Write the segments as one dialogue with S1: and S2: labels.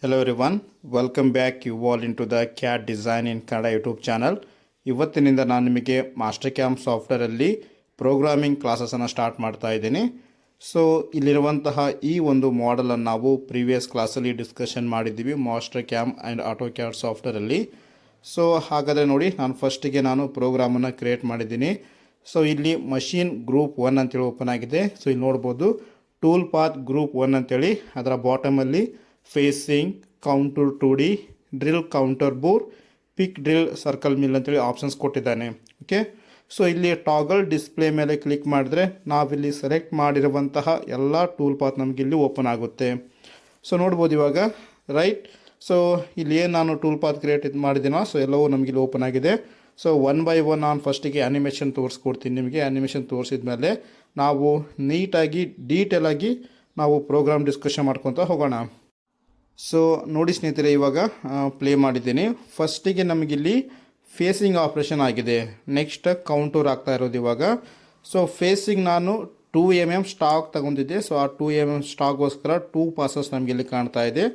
S1: Hello everyone, welcome back you all into the CAD Design in Kannada YouTube channel. ಇವತ್ತಿನಿಂದ ನಾನು ನಿಮಗೆ master camp ಸಾಫ್ಟ್ವೇರಲ್ಲಿ programming ಕ್ಲಾಸಸನ್ನು start ಮಾಡ್ತಾ ಇದ್ದೀನಿ. So ಇಲ್ಲಿರುವಂತಹ ಈ ಒಂದು ಮಾಡೆಲನ್ನು ನಾವು ಪ್ರೀವಿಯಸ್ ಕ್ಲಾಸಲ್ಲಿ ಡಿಸ್ಕಷನ್ ಮಾಡಿದ್ದೀವಿ Mastercam and AutoCAD ಸಾಫ್ಟ್ವೇರಲ್ಲಿ. ಸೊ ಹಾಗಾದರೆ ನೋಡಿ, ನಾನು ಪ್ರೋಗ್ರಾಮನ್ನು ಕ್ರಿಯೇಟ್ ಮಾಡಿದ್ದೀನಿ. ಸೊ ಇಲ್ಲಿ ಮಷೀನ್ ಗ್ರೂಪ್ 1 ಅಂತೇಳಿ ಓಪನ್ ಆಗಿದೆ. ಸೊ ಇಲ್ಲಿ ನೋಡ್ಬೋದು ಟೂಲ್ ಪಾತ್ ಗ್ರೂಪ್ 1 ಅಂತೇಳಿ, ಅದರ ಬಾಟಮಲ್ಲಿ facing, counter 2D, drill counterbore, peck drill, circle mill ಅಂತೇಳಿ ಆಪ್ಷನ್ಸ್ ಕೊಟ್ಟಿದ್ದಾನೆ. ಓಕೆ, ಸೊ ಇಲ್ಲಿ ಟಾಗಲ್ ಡಿಸ್ಪ್ಲೇ ಮೇಲೆ ಕ್ಲಿಕ್ ಮಾಡಿದ್ರೆ ನಾವಿಲ್ಲಿ ಸೆಲೆಕ್ಟ್ ಮಾಡಿರುವಂತಹ ಎಲ್ಲ ಟೂಲ್ ಪಾತ್ ನಮಗಿಲ್ಲಿ ಓಪನ್ ಆಗುತ್ತೆ. ಸೊ ನೋಡ್ಬೋದು ಇವಾಗ, ರೈಟ್. ಸೊ ಇಲ್ಲಿ ಏನು ನಾನು ಟೂಲ್ ಪಾತ್ ಕ್ರಿಯೇಟ್ ಮಾಡಿದ್ದೀನೋ ಸೊ ಎಲ್ಲವೂ ನಮಗಿಲ್ಲಿ ಓಪನ್ ಆಗಿದೆ. ಸೊ ಒನ್ ಬೈ ಒನ್ ನಾನು ಫಸ್ಟಿಗೆ ಆ್ಯನಿಮೇಷನ್ ತೋರಿಸ್ಕೊಡ್ತೀನಿ ನಿಮಗೆ. ಆ್ಯನಿಮೇಷನ್ ತೋರಿಸಿದ ಮೇಲೆ ನಾವು ನೀಟಾಗಿ ಡೀಟೇಲಾಗಿ ನಾವು ಪ್ರೋಗ್ರಾಮ್ ಡಿಸ್ಕಷನ್ ಮಾಡ್ಕೊತ ಹೋಗೋಣ. ಸೊ ನೋಡಿ ಸ್ನೇಹಿತರೆ, ಇವಾಗ ಪ್ಲೇ ಮಾಡಿದ್ದೀನಿ. ಫಸ್ಟಿಗೆ ನಮಗಿಲ್ಲಿ ಫೇಸಿಂಗ್ ಆಪ್ರೇಷನ್ ಆಗಿದೆ. ನೆಕ್ಸ್ಟ್ ಕೌಂಟೂರ್ ಆಗ್ತಾ ಇರೋದು ಇವಾಗ. ಸೊ ಫೇಸಿಂಗ್ ನಾನು 2 mm ಸ್ಟಾಕ್ ತಗೊಂಡಿದ್ದೆ. ಸೊ ಆ 2 mm ಸ್ಟಾಕ್ಗೋಸ್ಕರ 2 ಪಾಸಸ್ ನಮಗಿಲ್ಲಿ ಕಾಣ್ತಾ ಇದೆ.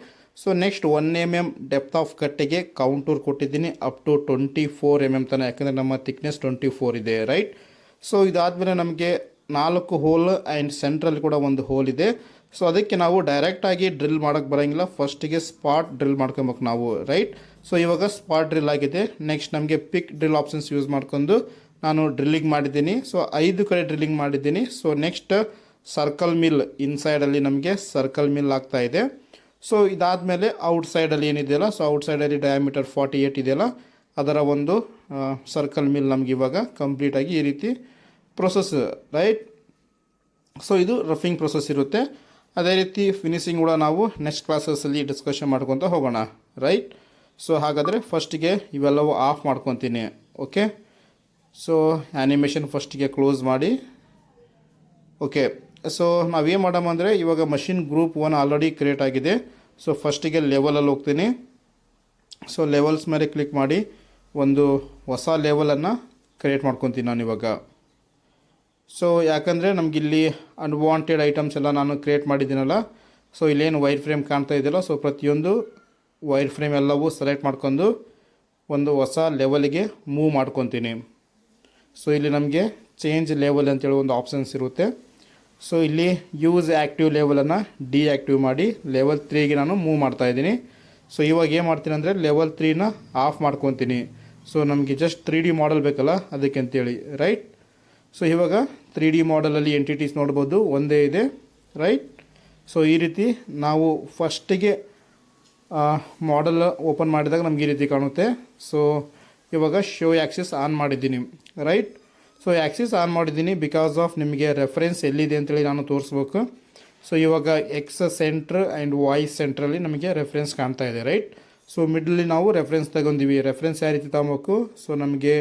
S1: So next 1 mm depth of ಕಟ್ಟಿಗೆ ಕೌಂಟೂರ್ ಕೊಟ್ಟಿದ್ದೀನಿ ಅಪ್ ಟು 24 mm ತನಕ, ಯಾಕಂದರೆ ನಮ್ಮ ಥಿಕ್ನೆಸ್ 24 ಇದೆ, ರೈಟ್. ಸೊ ಇದಾದಮೇಲೆ ನಮಗೆ 4 ಹೋಲ್ ಆ್ಯಂಡ್ ಸೆಂಟ್ರಲ್ಲಿ ಕೂಡ ಒಂದು ಹೋಲ್ ಇದೆ. ಸೊ ಅದಕ್ಕೆ ನಾವು ಡೈರೆಕ್ಟಾಗಿ ಡ್ರಿಲ್ ಮಾಡೋಕ್ಕೆ ಬರೋಂಗಿಲ್ಲ, ಫಸ್ಟಿಗೆ ಸ್ಪಾಟ್ ಡ್ರಿಲ್ ಮಾಡ್ಕೊಬೇಕು ನಾವು, ರೈಟ್. ಸೊ ಇವಾಗ ಸ್ಪಾಟ್ ಡ್ರಿಲ್ ಆಗಿದೆ. ನೆಕ್ಸ್ಟ್ ನಮಗೆ ಪಿಕ್ ಡ್ರಿಲ್ ಆಪ್ಷನ್ಸ್ ಯೂಸ್ ಮಾಡ್ಕೊಂಡು ನಾನು ಡ್ರಿಲ್ಲಿಂಗ್ ಮಾಡಿದ್ದೀನಿ. ಸೊ 5 ಕಡೆ ಡ್ರಿಲ್ಲಿಂಗ್ ಮಾಡಿದ್ದೀನಿ. ಸೊ ನೆಕ್ಸ್ಟ್ ಸರ್ಕಲ್ ಮಿಲ್, ಇನ್ಸೈಡಲ್ಲಿ ನಮಗೆ ಸರ್ಕಲ್ ಮಿಲ್ ಆಗ್ತಾ ಇದೆ. ಸೊ ಇದಾದಮೇಲೆ ಔಟ್ಸೈಡಲ್ಲಿ ಏನಿದೆಯಲ್ಲ, ಸೊ ಔಟ್ಸೈಡಲ್ಲಿ ಡಯಾಮೀಟರ್ 48 ಇದೆಯಲ್ಲ, ಅದರ ಒಂದು ಸರ್ಕಲ್ ಮಿಲ್ ನಮಗೆ ಇವಾಗ ಕಂಪ್ಲೀಟಾಗಿ ಈ ರೀತಿ ಪ್ರೊಸೆಸ್, ರೈಟ್. ಸೊ ಇದು ರಫಿಂಗ್ ಪ್ರೊಸೆಸ್ ಇರುತ್ತೆ. ಅದೇ ರೀತಿ ಫಿನಿಶಿಂಗ್ ಕೂಡ ನಾವು ನೆಕ್ಸ್ಟ್ ಕ್ಲಾಸಸ್ಸಲ್ಲಿ ಡಿಸ್ಕಷನ್ ಮಾಡ್ಕೊತ ಹೋಗೋಣ, ರೈಟ್. ಸೊ ಹಾಗಾದರೆ ಫಸ್ಟಿಗೆ ಇವೆಲ್ಲವೂ ಆಫ್ ಮಾಡ್ಕೊತೀನಿ. ಓಕೆ, ಸೊ ಆ್ಯನಿಮೇಷನ್ ಫಸ್ಟಿಗೆ ಕ್ಲೋಸ್ ಮಾಡಿ. ಓಕೆ, ಸೊ ನಾವೇನು ಮಾಡೋಣ ಅಂದರೆ ಇವಾಗ ಮಷಿನ್ ಗ್ರೂಪ್ 1 ಆಲ್ರೆಡಿ ಕ್ರಿಯೇಟ್ ಆಗಿದೆ. ಸೊ ಫಸ್ಟಿಗೆ ಲೆವೆಲಲ್ಲಿ ಹೋಗ್ತೀನಿ. ಸೊ ಲೆವೆಲ್ಸ್ ಮೇಲೆ ಕ್ಲಿಕ್ ಮಾಡಿ ಒಂದು ಹೊಸ ಲೆವೆಲನ್ನು ಕ್ರಿಯೇಟ್ ಮಾಡ್ಕೊತೀನಿ ನಾನು ಇವಾಗ. ಸೊ ಯಾಕಂದರೆ ನಮಗಿಲ್ಲಿ ಅನ್ವಾಂಟೆಡ್ ಐಟಮ್ಸ್ ಎಲ್ಲ ನಾನು ಕ್ರಿಯೇಟ್ ಮಾಡಿದ್ದೀನಲ್ಲ, ಸೊ ಇಲ್ಲೇನು ವೈರ್ ಫ್ರೇಮ್ ಕಾಣ್ತಾ ಇದೆಯಲ್ಲ, ಸೊ ಪ್ರತಿಯೊಂದು ವೈರ್ ಫ್ರೇಮ್ ಎಲ್ಲವೂ ಸೆಲೆಕ್ಟ್ ಮಾಡ್ಕೊಂಡು ಒಂದು ಹೊಸ ಲೆವೆಲಿಗೆ ಮೂವ್ ಮಾಡ್ಕೊತೀನಿ. ಸೊ ಇಲ್ಲಿ ನಮಗೆ ಚೇಂಜ್ ಲೆವೆಲ್ ಅಂತೇಳಿ ಒಂದು ಆಪ್ಷನ್ಸ್ ಇರುತ್ತೆ. ಸೊ ಇಲ್ಲಿ ಯೂಸ್ ಆ್ಯಕ್ಟಿವ್ ಲೆವೆಲನ್ನು ಡಿಆ್ಯಕ್ಟಿವ್ ಮಾಡಿ ಲೆವೆಲ್ 3ಗೆ ನಾನು ಮೂವ್ ಮಾಡ್ತಾಯಿದ್ದೀನಿ. ಸೊ ಇವಾಗ ಏನು ಮಾಡ್ತೀನಿ ಅಂದರೆ ಲೆವೆಲ್ 3ನ ಆಫ್ ಮಾಡ್ಕೊತೀನಿ. ಸೊ ನಮಗೆ ಜಸ್ಟ್ 3D ಮಾಡೆಲ್ ಬೇಕಲ್ಲ, ಅದಕ್ಕೆ ಅಂತೇಳಿ, ರೈಟ್. ಸೊ ಇವಾಗ 3D ಮಾಡೆಲಲ್ಲಿ ಎಂಟಿಟೀಸ್ ನೋಡ್ಬೋದು, ಒಂದೇ ಇದೆ, ರೈಟ್. ಸೊ ಈ ರೀತಿ ನಾವು ಫಸ್ಟಿಗೆ ಮಾಡೆಲ್ ಓಪನ್ ಮಾಡಿದಾಗ ನಮ್ಗೆ ಈ ರೀತಿ ಕಾಣುತ್ತೆ. ಸೊ ಇವಾಗ ಶೋ ಆ್ಯಕ್ಸಿಸ್ ಆನ್ ಮಾಡಿದ್ದೀನಿ, ರೈಟ್. ಸೊ ಆ್ಯಕ್ಸಿಸ್ ಆನ್ ಮಾಡಿದ್ದೀನಿ ಬಿಕಾಸ್ ಆಫ್ ನಿಮಗೆ ರೆಫರೆನ್ಸ್ ಎಲ್ಲಿದೆ ಅಂತೇಳಿ ನಾನು ತೋರಿಸ್ಬೇಕು. ಸೊ ಇವಾಗ ಎಕ್ಸ್ ಸೆಂಟ್ರ್ ಆ್ಯಂಡ್ ವೈ ಸೆಂಟ್ರಲ್ಲಿ ನಮಗೆ ರೆಫರೆನ್ಸ್ ಕಾಣ್ತಾ ಇದೆ, ರೈಟ್. ಸೊ ಮಿಡ್ಲಲ್ಲಿ ನಾವು ರೆಫರೆನ್ಸ್ ತಗೊಂಡಿವಿ. ರೆಫರೆನ್ಸ್ ಯಾವ ರೀತಿ ತಗೋಬೇಕು, ಸೊ ನಮಗೆ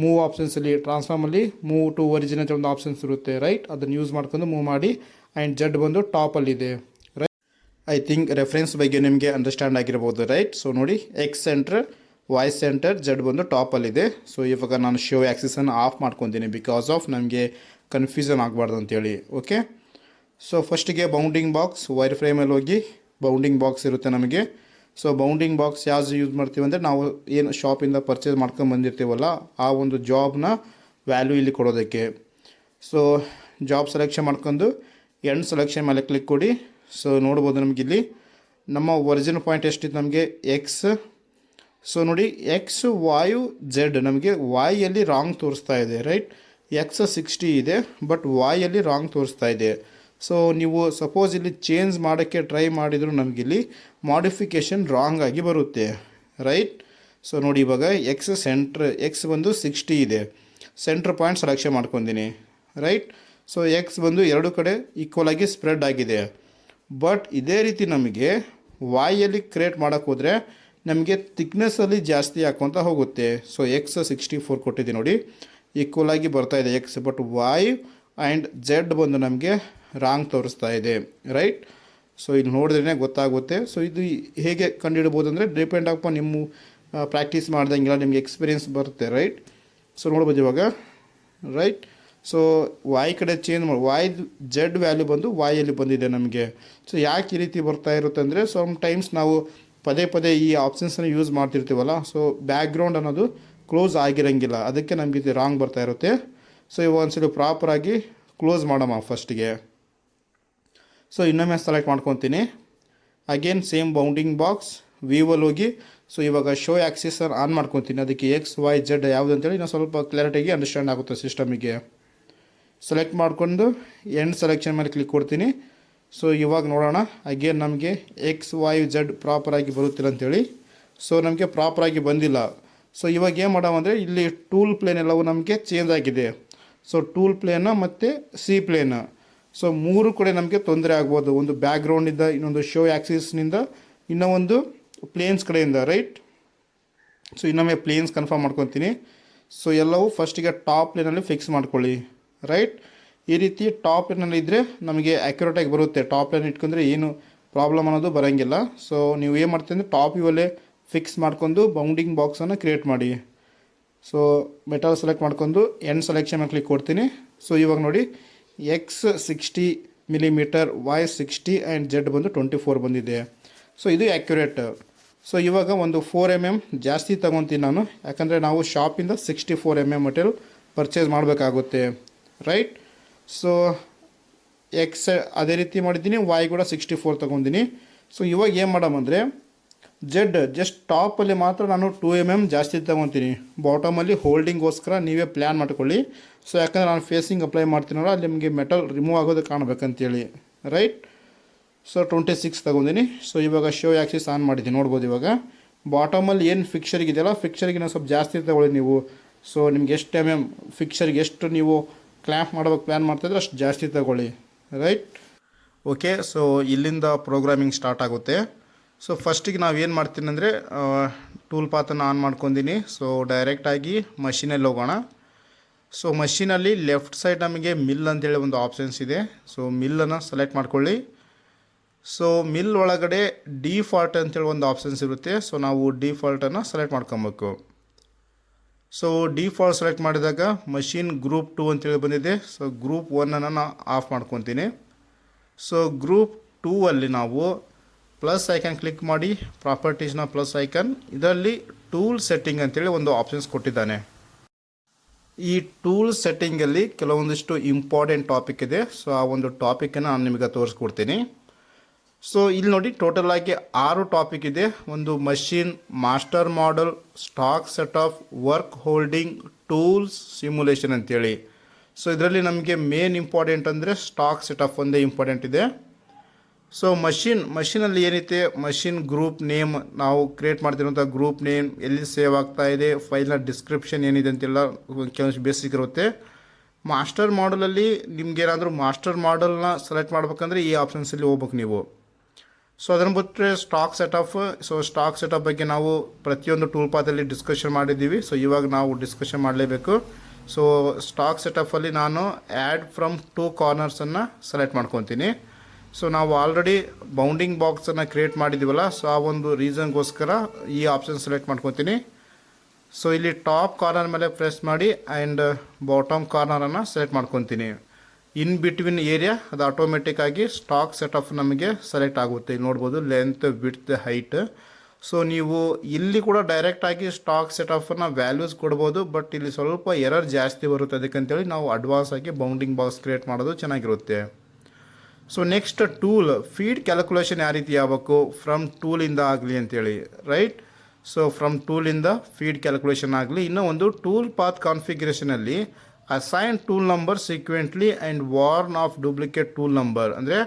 S1: ಮೂವ್ ಆಪ್ಷನ್ಸಲ್ಲಿ ಟ್ರಾನ್ಸ್ಫಾರ್ಮಲ್ಲಿ ಮೂವ್ ಟು ಒರಿಜಿನ್ ಅಂತ ಒಂದು ಆಪ್ಷನ್ಸ್ ಇರುತ್ತೆ, ರೈಟ್. ಅದನ್ನು ಯೂಸ್ ಮಾಡ್ಕೊಂಡು ಮೂವ್ ಮಾಡಿ. ಆ್ಯಂಡ್ ಜಡ್ ಬಂದು ಟಾಪಲ್ಲಿದೆ, ರೈಟ್. ಐ ಥಿಂಕ್ ರೆಫರೆನ್ಸ್ ಬಗ್ಗೆ ನಿಮಗೆ ಅಂಡರ್ಸ್ಟ್ಯಾಂಡ್ ಆಗಿರ್ಬೋದು, ರೈಟ್. ಸೊ ನೋಡಿ, ಎಕ್ಸ್ ಸೆಂಟರ್, ವೈ ಸೆಂಟರ್, ಜಡ್ ಬಂದು ಟಾಪಲ್ಲಿದೆ. ಸೊ ಇವಾಗ ನಾನು ಶೋ ಆ್ಯಕ್ಸಿಸನ್ನು ಆಫ್ ಮಾಡ್ಕೊತೀನಿ ಬಿಕಾಸ್ ಆಫ್ ನಮಗೆ ಕನ್ಫ್ಯೂಷನ್ ಆಗಬಾರ್ದು ಅಂತೇಳಿ. ಓಕೆ, ಸೊ ಫಸ್ಟಿಗೆ ಬೌಂಡಿಂಗ್ ಬಾಕ್ಸ್, ವೈರ್ ಫ್ರೇಮಲ್ಲಿ ಹೋಗಿ ಬೌಂಡಿಂಗ್ ಬಾಕ್ಸ್ ಇರುತ್ತೆ ನಮಗೆ. ಸೊ ಬೌಂಡಿಂಗ್ ಬಾಕ್ಸ್ ಯಾವ್ದು ಯೂಸ್ ಮಾಡ್ತೀವಿ ಅಂದರೆ ನಾವು ಏನು ಶಾಪಿಂದ ಪರ್ಚೇಸ್ ಮಾಡ್ಕೊಂಡು ಬಂದಿರ್ತೀವಲ್ಲ, ಆ ಒಂದು ಜಾಬ್ನ ವ್ಯಾಲ್ಯೂ ಇಲ್ಲಿ ಕೊಡೋದಕ್ಕೆ. ಸೊ ಜಾಬ್ ಸೆಲೆಕ್ಷನ್ ಮಾಡ್ಕೊಂಡು ಎಂಡ್ ಸೆಲೆಕ್ಷನ್ ಮೇಲೆ ಕ್ಲಿಕ್ ಕೊಡಿ. ಸೊ ನೋಡ್ಬೋದು ನಮಗಿಲ್ಲಿ ನಮ್ಮ ಒರಿಜಿನ್ ಪಾಯಿಂಟ್ ಎಷ್ಟಿತ್ತು, ನಮಗೆ ಎಕ್ಸ್. ಸೊ ನೋಡಿ, ಎಕ್ಸ್ ವಾಯು ಜೆಡ್, ನಮಗೆ ವಾಯಲ್ಲಿ ರಾಂಗ್ ತೋರಿಸ್ತಾ ಇದೆ, ರೈಟ್. ಎಕ್ಸ್ 60 ಇದೆ, ಬಟ್ ವಾಯಲ್ಲಿ ರಾಂಗ್ ತೋರಿಸ್ತಾ ಇದೆ. ಸೊ ನೀವು ಸಪೋಸ್ ಇಲ್ಲಿ ಚೇಂಜ್ ಮಾಡೋಕ್ಕೆ ಟ್ರೈ ಮಾಡಿದರೂ ನಮಗಿಲ್ಲಿ ಮಾಡಿಫಿಕೇಷನ್ ರಾಂಗ್ ಆಗಿ ಬರುತ್ತೆ, ರೈಟ್. ಸೊ ನೋಡಿ, ಇವಾಗ ಎಕ್ಸ್ ಸೆಂಟ್ರ್, ಎಕ್ಸ್ ಬಂದು 60 ಇದೆ, ಸೆಂಟ್ರ್ ಪಾಯಿಂಟ್ ಸೆಲೆಕ್ಷನ್ ಮಾಡ್ಕೊತೀನಿ, ರೈಟ್. ಸೊ ಎಕ್ಸ್ ಬಂದು 2 ಕಡೆ ಈಕ್ವಲ್ ಆಗಿ ಸ್ಪ್ರೆಡ್ ಆಗಿದೆ. ಬಟ್ ಇದೇ ರೀತಿ ನಮಗೆ ವಾಯಲ್ಲಿ ಕ್ರಿಯೇಟ್ ಮಾಡೋಕ್ಕೆ ಹೋದರೆ ನಮಗೆ ಥಿಕ್ನೆಸ್ಸಲ್ಲಿ ಜಾಸ್ತಿ ಹಾಕ್ಕೊತ ಹೋಗುತ್ತೆ. ಸೊ ಎಕ್ಸ್ 64 ಕೊಟ್ಟಿದ್ದೀನಿ ನೋಡಿ, ಈಕ್ವಲ್ ಆಗಿ ಬರ್ತಾಯಿದೆ X, but why and Z ಬಂದು ನಮಗೆ ರಾಂಗ್ ತೋರಿಸ್ತಾ ಇದೆ, ರೈಟ್. ಸೊ ಇಲ್ಲಿ ನೋಡಿದ್ರೇ ಗೊತ್ತಾಗುತ್ತೆ. ಸೊ ಇದು ಹೇಗೆ ಕಂಡುಹಿಡ್ಬೋದು ಅಂದರೆ ಡಿಪೆಂಡ್ ಆಗಪ್ಪ ನಿಮ್ಮ ಪ್ರಾಕ್ಟೀಸ್ ಮಾಡ್ದಂಗೆಲ್ಲ ನಿಮಗೆ ಎಕ್ಸ್ಪೀರಿಯೆನ್ಸ್ ಬರುತ್ತೆ, ರೈಟ್. ಸೊ ನೋಡ್ಬೋದು ಇವಾಗ, ರೈಟ್. ಸೊ ವಾಯ್ ಕಡೆ ಚೇಂಜ್ ಮಾಡಿ ವಾಯ್ ಜೆಡ್ ವ್ಯಾಲ್ಯೂ ಬಂದು ವಾಯಲ್ಲಿ ಬಂದಿದೆ ನಮಗೆ. ಸೊ ಯಾಕೆ ಈ ರೀತಿ ಬರ್ತಾ ಇರುತ್ತೆ ಅಂದರೆ ಸಮ್ ಟೈಮ್ಸ್ ನಾವು ಪದೇ ಪದೇ ಈ ಆಪ್ಷನ್ಸನ್ನು ಯೂಸ್ ಮಾಡ್ತಿರ್ತೀವಲ್ಲ, ಸೊ ಬ್ಯಾಕ್ಗ್ರೌಂಡ್ ಅನ್ನೋದು ಕ್ಲೋಸ್ ಆಗಿರೋಂಗಿಲ್ಲ, ಅದಕ್ಕೆ ನಮಗೆ ಇದು ರಾಂಗ್ ಬರ್ತಾ ಇರುತ್ತೆ. ಸೊ ಇವು ಒಂದ್ಸಲ ಪ್ರಾಪರಾಗಿ ಕ್ಲೋಸ್ ಮಾಡೋಣ ಫಸ್ಟಿಗೆ. ಸೊ ಇನ್ನೊಮ್ಮೆ ಸೆಲೆಕ್ಟ್ ಮಾಡ್ಕೊತೀನಿ. ಅಗೇನ್ ಸೇಮ್ ಬೌಂಡಿಂಗ್ ಬಾಕ್ಸ್ ವಿವಲ್ಲಿ ಹೋಗಿ ಸೊ ಇವಾಗ ಶೋ ಆ್ಯಕ್ಸಿಸ್ ಆನ್ ಮಾಡ್ಕೊತೀನಿ. ಅದಕ್ಕೆ ಎಕ್ಸ್ ವೈ ಜೆಡ್ ಯಾವುದು ಅಂತೇಳಿ ಇನ್ನೂ ಸ್ವಲ್ಪ ಕ್ಲಾರಿಟಿಗೆ ಅಂಡರ್ಸ್ಟ್ಯಾಂಡ್ ಆಗುತ್ತೆ ಸಿಸ್ಟಮಿಗೆ. ಸೆಲೆಕ್ಟ್ ಮಾಡಿಕೊಂಡು ಎಂಡ್ ಸೆಲೆಕ್ಷನ್ ಮೇಲೆ ಕ್ಲಿಕ್ ಕೊಡ್ತೀನಿ. ಸೊ ಇವಾಗ ನೋಡೋಣ ಅಗೇನ್ ನಮಗೆ ಎಕ್ಸ್ ವೈ ಜೆಡ್ ಪ್ರಾಪರಾಗಿ ಬರುತ್ತಿಲ್ಲ ಅಂಥೇಳಿ. ಸೊ ನಮಗೆ ಪ್ರಾಪರಾಗಿ ಬಂದಿಲ್ಲ. ಸೊ ಇವಾಗ ಏನು ಮಾಡೋಣ ಅಂದರೆ ಇಲ್ಲಿ ಟೂಲ್ ಪ್ಲೇನ್ ಎಲ್ಲವೂ ನಮಗೆ ಚೇಂಜ್ ಆಗಿದೆ. ಸೊ ಟೂಲ್ ಪ್ಲೇನ ಮತ್ತು ಸಿ ಪ್ಲೇನ್, ಸೊ ಮೂರು ಕಡೆ ನಮಗೆ ತೊಂದರೆ ಆಗ್ಬೋದು. ಒಂದು ಬ್ಯಾಕ್ಗ್ರೌಂಡಿಂದ, ಇನ್ನೊಂದು ಶೋ ಆ್ಯಕ್ಸಿಸ್ನಿಂದ, ಇನ್ನೂ ಒಂದು ಪ್ಲೇನ್ಸ್ ಕಡೆಯಿಂದ, ರೈಟ್. ಸೊ ಇನ್ನೊಮ್ಮೆ ಪ್ಲೇನ್ಸ್ ಕನ್ಫರ್ಮ್ ಮಾಡ್ಕೊತೀನಿ. ಸೊ ಎಲ್ಲವೂ ಫಸ್ಟಿಗೆ ಟಾಪ್ ಪ್ಲೇನಲ್ಲಿ ಫಿಕ್ಸ್ ಮಾಡ್ಕೊಳ್ಳಿ, ರೈಟ್. ಈ ರೀತಿ ಟಾಪ್ ಪ್ಲೇನಲ್ಲಿ ಇದ್ದರೆ ನಮಗೆ ಆ್ಯಕ್ಯುರೇಟಾಗಿ ಬರುತ್ತೆ. ಟಾಪ್ ಪ್ಲೇನ್ ಇಟ್ಕೊಂಡ್ರೆ ಏನು ಪ್ರಾಬ್ಲಮ್ ಅನ್ನೋದು ಬರೋಂಗಿಲ್ಲ. ಸೊ ನೀವು ಏನು ಮಾಡ್ತೀವಿ ಅಂದರೆ ಟಾಪ್ ಇವಲ್ಲೇ ಫಿಕ್ಸ್ ಮಾಡ್ಕೊಂಡು ಬೌಂಡಿಂಗ್ ಬಾಕ್ಸನ್ನು ಕ್ರಿಯೇಟ್ ಮಾಡಿ. ಸೊ ಮೆಟಲ್ ಸೆಲೆಕ್ಟ್ ಮಾಡ್ಕೊಂಡು ಎಂಡ್ ಸೆಲೆಕ್ಷನ್ ಮೇಲೆ ಕ್ಲಿಕ್ ಕೊಡ್ತೀನಿ. ಸೊ ಇವಾಗ ನೋಡಿ X 60 millimetre, Y 60 and Z ಬಂದು 24 ಬಂದಿದೆ. ಸೊ ಇದು ಆ್ಯಕ್ಯುರೇಟ್. ಸೊ ಇವಾಗ ಒಂದು 4 mm ಜಾಸ್ತಿ ತೊಗೊತೀನಿ ನಾನು, ಯಾಕಂದರೆ ನಾವು ಶಾಪಿಂದ 64 mm ಮೆಟೀರಿಯಲ್ ಪರ್ಚೇಸ್ ಮಾಡಬೇಕಾಗುತ್ತೆ, ರೈಟ್. ಸೊ ಎಕ್ಸ್ ಅದೇ ರೀತಿ ಮಾಡಿದ್ದೀನಿ, ವೈ ಕೂಡ 64 ತೊಗೊಂಡಿನಿ. ಸೊ ಇವಾಗ ಏನು ಮಾಡಮಂದರೆ ಜೆಡ್ ಜಸ್ಟ್ ಟಾಪಲ್ಲಿ ಮಾತ್ರ ನಾನು 2 mm ಜಾಸ್ತಿ ತೊಗೊತೀನಿ. ಬಾಟಮಲ್ಲಿ ಹೋಲ್ಡಿಂಗೋಸ್ಕರ ನೀವೇ ಪ್ಲ್ಯಾನ್ ಮಾಡ್ಕೊಳ್ಳಿ. ಸೊ ಯಾಕಂದರೆ ನಾನು ಫೇಸಿಂಗ್ ಅಪ್ಲೈ ಮಾಡ್ತೀನಲ್ಲ, ಅಲ್ಲಿ ನಿಮಗೆ ಮೆಟಲ್ ರಿಮೂವ್ ಆಗೋದು ಕಾಣಬೇಕಂತೇಳಿ, ರೈಟ್. ಸೊ 26 ತೊಗೊಂಡಿನಿ. ಸೊ ಇವಾಗ ಶೋ ಆ್ಯಕ್ಸಿಸ್ ಆನ್ ಮಾಡಿದ್ದೀನಿ, ನೋಡ್ಬೋದು. ಇವಾಗ ಬಾಟಮಲ್ಲಿ ಏನು ಫಿಕ್ಚರ್ಗೆ ಇದೆಯಲ್ಲ, ಫಿಕ್ಚರ್ಗೆ ನಾವು ಸ್ವಲ್ಪ ಜಾಸ್ತಿ ತೊಗೊಳ್ಳಿ ನೀವು. ಸೊ ನಿಮ್ಗೆ ಎಷ್ಟು mm ಫಿಕ್ಚರ್ಗೆ ಎಷ್ಟು ನೀವು ಕ್ಲ್ಯಾಂಪ್ ಮಾಡೋಕ್ಕೆ ಪ್ಲ್ಯಾನ್ ಮಾಡ್ತಾಯಿದ್ರೆ ಅಷ್ಟು ಜಾಸ್ತಿ ತಗೊಳ್ಳಿ, ರೈಟ್. ಓಕೆ, ಸೊ ಇಲ್ಲಿಂದ ಪ್ರೋಗ್ರಾಮಿಂಗ್ ಸ್ಟಾರ್ಟ್ ಆಗುತ್ತೆ. ಸೊ ಫಸ್ಟಿಗೆ ನಾವು ಏನು ಮಾಡ್ತೀನಿ ಅಂದರೆ ಟೂಲ್ ಪಾತನ್ನು ಆನ್ ಮಾಡ್ಕೊಂಡಿನಿ. ಸೊ ಡೈರೆಕ್ಟಾಗಿ ಮಷೀನಲ್ಲಿ ಹೋಗೋಣ. ಸೊ ಮಷೀನಲ್ಲಿ ಲೆಫ್ಟ್ ಸೈಡ್ ನಮಗೆ ಮಿಲ್ ಅಂತೇಳಿ ಒಂದು ಆಪ್ಷನ್ಸ್ ಇದೆ. ಸೊ ಮಿಲ್ಲನ್ನು ಸೆಲೆಕ್ಟ್ ಮಾಡ್ಕೊಳ್ಳಿ. ಸೊ ಮಿಲ್ ಒಳಗಡೆ ಡಿಫಾಲ್ಟ್ ಅಂತೇಳಿ ಒಂದು ಆಪ್ಷನ್ಸ್ ಇರುತ್ತೆ. ಸೊ ನಾವು ಡಿಫಾಲ್ಟನ್ನು ಸೆಲೆಕ್ಟ್ ಮಾಡ್ಕೊಬೇಕು. ಸೊ ಡಿಫಾಲ್ಟ್ ಸೆಲೆಕ್ಟ್ ಮಾಡಿದಾಗ ಮಷೀನ್ ಗ್ರೂಪ್ 2 ಅಂತೇಳಿ ಬಂದಿದೆ. ಸೊ ಗ್ರೂಪ್ 1ಅನ್ನು ನಾನು ಆಫ್ ಮಾಡ್ಕೊತೀನಿ. ಸೊ ಗ್ರೂಪ್ 2 ಅಲ್ಲಿ ನಾವು ಪ್ಲಸ್ ಐಕನ್ ಕ್ಲಿಕ್ ಮಾಡಿ, ಪ್ರಾಪರ್ಟೀಸ್ನ ಪ್ಲಸ್ ಐಕನ್, ಇದರಲ್ಲಿ ಟೂಲ್ ಸೆಟ್ಟಿಂಗ್ ಅಂತೇಳಿ ಒಂದು ಆಪ್ಷನ್ಸ್ ಕೊಟ್ಟಿದ್ದಾನೆ. ಈ ಟೂಲ್ ಸೆಟ್ಟಿಂಗಲ್ಲಿ ಕೆಲವೊಂದಿಷ್ಟು ಇಂಪಾರ್ಟೆಂಟ್ ಟಾಪಿಕ್ ಇದೆ. ಸೊ ಆ ಒಂದು ಟಾಪಿಕನ್ನು ನಾನು ನಿಮಗೆ ತೋರಿಸ್ಕೊಡ್ತೀನಿ. ಸೊ ಇಲ್ಲಿ ನೋಡಿ ಟೋಟಲ್ ಆಗಿ 6 ಟಾಪಿಕ್ ಇದೆ. ಒಂದು machine, master model, stock set of, work holding, tools, simulation ಅಂತೇಳಿ. ಸೊ ಇದರಲ್ಲಿ ನಮಗೆ ಮೇನ್ ಇಂಪಾರ್ಟೆಂಟ್ ಅಂದರೆ ಸ್ಟಾಕ್ ಸೆಟ್ ಆಫ್ ಒಂದೇ ಇಂಪಾರ್ಟೆಂಟ್ ಇದೆ. ಸೊ ಮಷೀನಲ್ಲಿ ಏನೈತೆ, ಮಷೀನ್ ಗ್ರೂಪ್ ನೇಮ್, ನಾವು ಕ್ರಿಯೇಟ್ ಮಾಡ್ತಿರೋಂಥ ಗ್ರೂಪ್ ನೇಮ್, ಎಲ್ಲಿ ಸೇವ್ ಆಗ್ತಾ ಇದೆ, ಫೈಲ್ನ ಡಿಸ್ಕ್ರಿಪ್ಷನ್ ಏನಿದೆ ಅಂತೆಲ್ಲ ಕೆಲವೊಂದು ಬೇಸಿಕ್ ಇರುತ್ತೆ. ಮಾಸ್ಟರ್ ಮಾಡಲಲ್ಲಿ ನಿಮ್ಗೇನಾದರೂ ಮಾಸ್ಟರ್ ಮಾಡಲ್ನ ಸೆಲೆಕ್ಟ್ ಮಾಡ್ಬೇಕಂದ್ರೆ ಈ ಆಪ್ಷನ್ಸಲ್ಲಿ ಹೋಗ್ಬೇಕು ನೀವು. ಸೊ ಅದನ್ನು ಬಿಟ್ಟರೆ stock setup. So stock setup ಬಗ್ಗೆ ನಾವು ಪ್ರತಿಯೊಂದು ಟೂಲ್ ಪಾತಲ್ಲಿ ಡಿಸ್ಕಷನ್ ಮಾಡಿದ್ದೀವಿ. ಸೊ ಇವಾಗ ನಾವು ಡಿಸ್ಕಷನ್ ಮಾಡಲೇಬೇಕು. ಸೊ ಸ್ಟಾಕ್ ಸೆಟಪ್ಪಲ್ಲಿ ನಾನು ಆ್ಯಡ್ ಫ್ರಮ್ 2 ಕಾರ್ನರ್ಸನ್ನು ಸೆಲೆಕ್ಟ್ ಮಾಡ್ಕೊತೀನಿ. ಸೊ ನಾವು ಆಲ್ರೆಡಿ ಬೌಂಡಿಂಗ್ ಬಾಕ್ಸನ್ನು ಕ್ರಿಯೇಟ್ ಮಾಡಿದ್ದೀವಲ್ಲ, ಸೊ ಆ ಒಂದು ರೀಸನ್ಗೋಸ್ಕರ ಈ ಆಪ್ಷನ್ ಸೆಲೆಕ್ಟ್ ಮಾಡ್ಕೊತೀನಿ. ಸೊ ಇಲ್ಲಿ ಟಾಪ್ ಕಾರ್ನರ್ ಮೇಲೆ ಪ್ರೆಸ್ ಮಾಡಿ ಆ್ಯಂಡ್ ಬಾಟಮ್ ಕಾರ್ನರನ್ನು ಸೆಲೆಕ್ಟ್ ಮಾಡ್ಕೊತೀನಿ. ಇನ್ ಬಿಟ್ವೀನ್ ಏರಿಯಾ ಅದು ಆಟೋಮೆಟಿಕ್ಕಾಗಿ ಸ್ಟಾಕ್ ಸೆಟಪ್ ನಮಗೆ ಸೆಲೆಕ್ಟ್ ಆಗುತ್ತೆ. ಇಲ್ಲಿ ನೋಡ್ಬೋದು ಲೆಂತ್, ವಿಡ್ತ್, ಹೈಟ್. ಸೊ ನೀವು ಇಲ್ಲಿ ಕೂಡ ಡೈರೆಕ್ಟಾಗಿ ಸ್ಟಾಕ್ ಸೆಟಪ್ಪನ್ನು ವ್ಯಾಲ್ಯೂಸ್ ಕೊಡ್ಬೋದು, ಬಟ್ ಇಲ್ಲಿ ಸ್ವಲ್ಪ ಎರರ್ ಜಾಸ್ತಿ ಬರುತ್ತೆ. ಅದಕ್ಕಂತೇಳಿ ನಾವು ಅಡ್ವಾನ್ಸ್ ಆಗಿ ಬೌಂಡಿಂಗ್ ಬಾಕ್ಸ್ ಕ್ರಿಯೇಟ್ ಮಾಡೋದು ಚೆನ್ನಾಗಿರುತ್ತೆ. So next tool feed calculation ಯಾವ ರೀತಿ ಆಗಬೇಕು, ಫ್ರಮ್ ಟೂಲಿಂದ ಆಗಲಿ ಅಂತೇಳಿ, ರೈಟ್. ಸೊ ಫ್ರಮ್ ಟೂಲಿಂದ ಫೀಡ್ ಕ್ಯಾಲ್ಕುಲೇಷನ್ ಆಗಲಿ. ಇನ್ನೂ ಒಂದು ಟೂಲ್ ಪಾತ್ ಕಾನ್ಫಿಗರೇಷನಲ್ಲಿ assign tool number sequentially and warn of duplicate tool number, ಅಂದರೆ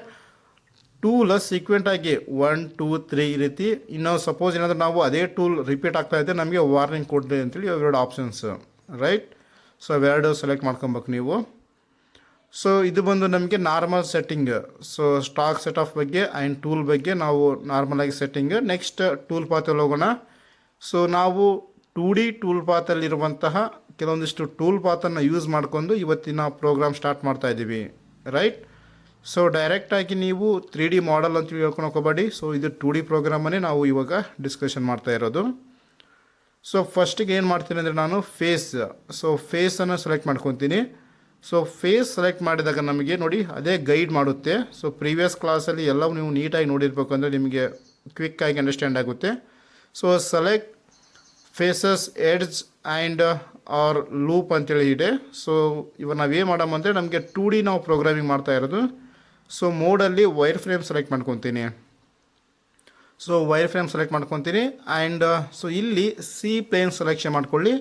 S1: ಟೂಲ್ ಸೀಕ್ವೆಂಟಾಗಿ 1, 2, 3 ಈ ರೀತಿ. ಇನ್ನು ಸಪೋಸ್ ಏನಾದರೂ ನಾವು ಅದೇ ಟೂಲ್ ರಿಪೀಟ್ ಆಗ್ತಾ ಇದೆ, ನಮಗೆ ವಾರ್ನಿಂಗ್ ಕೊಡ್ಲಿ ಅಂತೇಳಿ ಅವೆರಡು ಆಪ್ಷನ್ಸ್, ರೈಟ್. ಸೊ ಅವೆರಡು ಸೆಲೆಕ್ಟ್ ಮಾಡ್ಕೊಬೇಕು ನೀವು. ಸೊ ಇದು ಬಂದು ನಮಗೆ normal setting. So stock setup ಬಗ್ಗೆ ಆ್ಯಂಡ್ ಟೂಲ್ ಬಗ್ಗೆ ನಾವು ನಾರ್ಮಲಾಗಿ ಸೆಟ್ಟಿಂಗ್. ನೆಕ್ಸ್ಟ್ ಟೂಲ್ ಪಾತಲ್ಲಿ ಹೋಗೋಣ. ಸೊ ನಾವು 2D ಟೂಲ್ ಪಾತಲ್ಲಿರುವಂತಹ ಕೆಲವೊಂದಿಷ್ಟು ಟೂಲ್ ಪಾತನ್ನು ಯೂಸ್ ಮಾಡಿಕೊಂಡು ಇವತ್ತಿನ ಪ್ರೋಗ್ರಾಮ್ ಸ್ಟಾರ್ಟ್ ಮಾಡ್ತಾ ಇದ್ದೀವಿ, ರೈಟ್. ಸೊ ಡೈರೆಕ್ಟಾಗಿ ನೀವು 3D ಮಾಡೆಲ್ ಅಂತ ಹೇಳ್ಕೊಂಡು ಹೋಗಬೇಡಿ. ಸೊ ಇದು 2D ಪ್ರೋಗ್ರಾಮನ್ನೇ ನಾವು ಇವಾಗ ಡಿಸ್ಕಷನ್ ಮಾಡ್ತಾ ಇರೋದು. ಸೊ ಫಸ್ಟಿಗೆ ಏನು ಮಾಡ್ತೀನಿ ಅಂದರೆ ನಾನು ಫೇಸನ್ನು ಸೆಲೆಕ್ಟ್ ಮಾಡ್ಕೊತೀನಿ. ಸೊ ಫೇಸ್ ಸೆಲೆಕ್ಟ್ ಮಾಡಿದಾಗ ನಮಗೆ ನೋಡಿ ಅದೇ ಗೈಡ್ ಮಾಡುತ್ತೆ. ಸೊ ಪ್ರೀವಿಯಸ್ ಕ್ಲಾಸಲ್ಲಿ ಎಲ್ಲವೂ ನೀವು ನೀಟಾಗಿ ನೋಡಿರ್ಬೇಕು ಅಂದರೆ ನಿಮಗೆ ಕ್ವಿಕ್ಕಾಗಿ ಅಂಡರ್ಸ್ಟ್ಯಾಂಡ್ ಆಗುತ್ತೆ. So select faces edge and or loop ಅಂತೇಳಿ ಇದೆ. ಸೊ ಇವಾಗ ನಾವೇನು ಮಾಡಮ್ಮ ಅಂದರೆ ನಮಗೆ 2D ನಾವು ಪ್ರೋಗ್ರಾಮಿಂಗ್ ಮಾಡ್ತಾ ಇರೋದು. ಸೊ ಮೋಡಲ್ಲಿ ವೈರ್ ಫ್ರೇಮ್ ಸೆಲೆಕ್ಟ್ ಮಾಡ್ಕೊತೀನಿ. ಸೊ ವೈರ್ ಫ್ರೇಮ್ ಸೆಲೆಕ್ಟ್ ಮಾಡ್ಕೊತೀನಿ ಆ್ಯಂಡ್ ಸೊ ಇಲ್ಲಿ ಸಿ ಪ್ಲೇನ್ ಸೆಲೆಕ್ಷನ್ ಮಾಡ್ಕೊಳ್ಳಿ,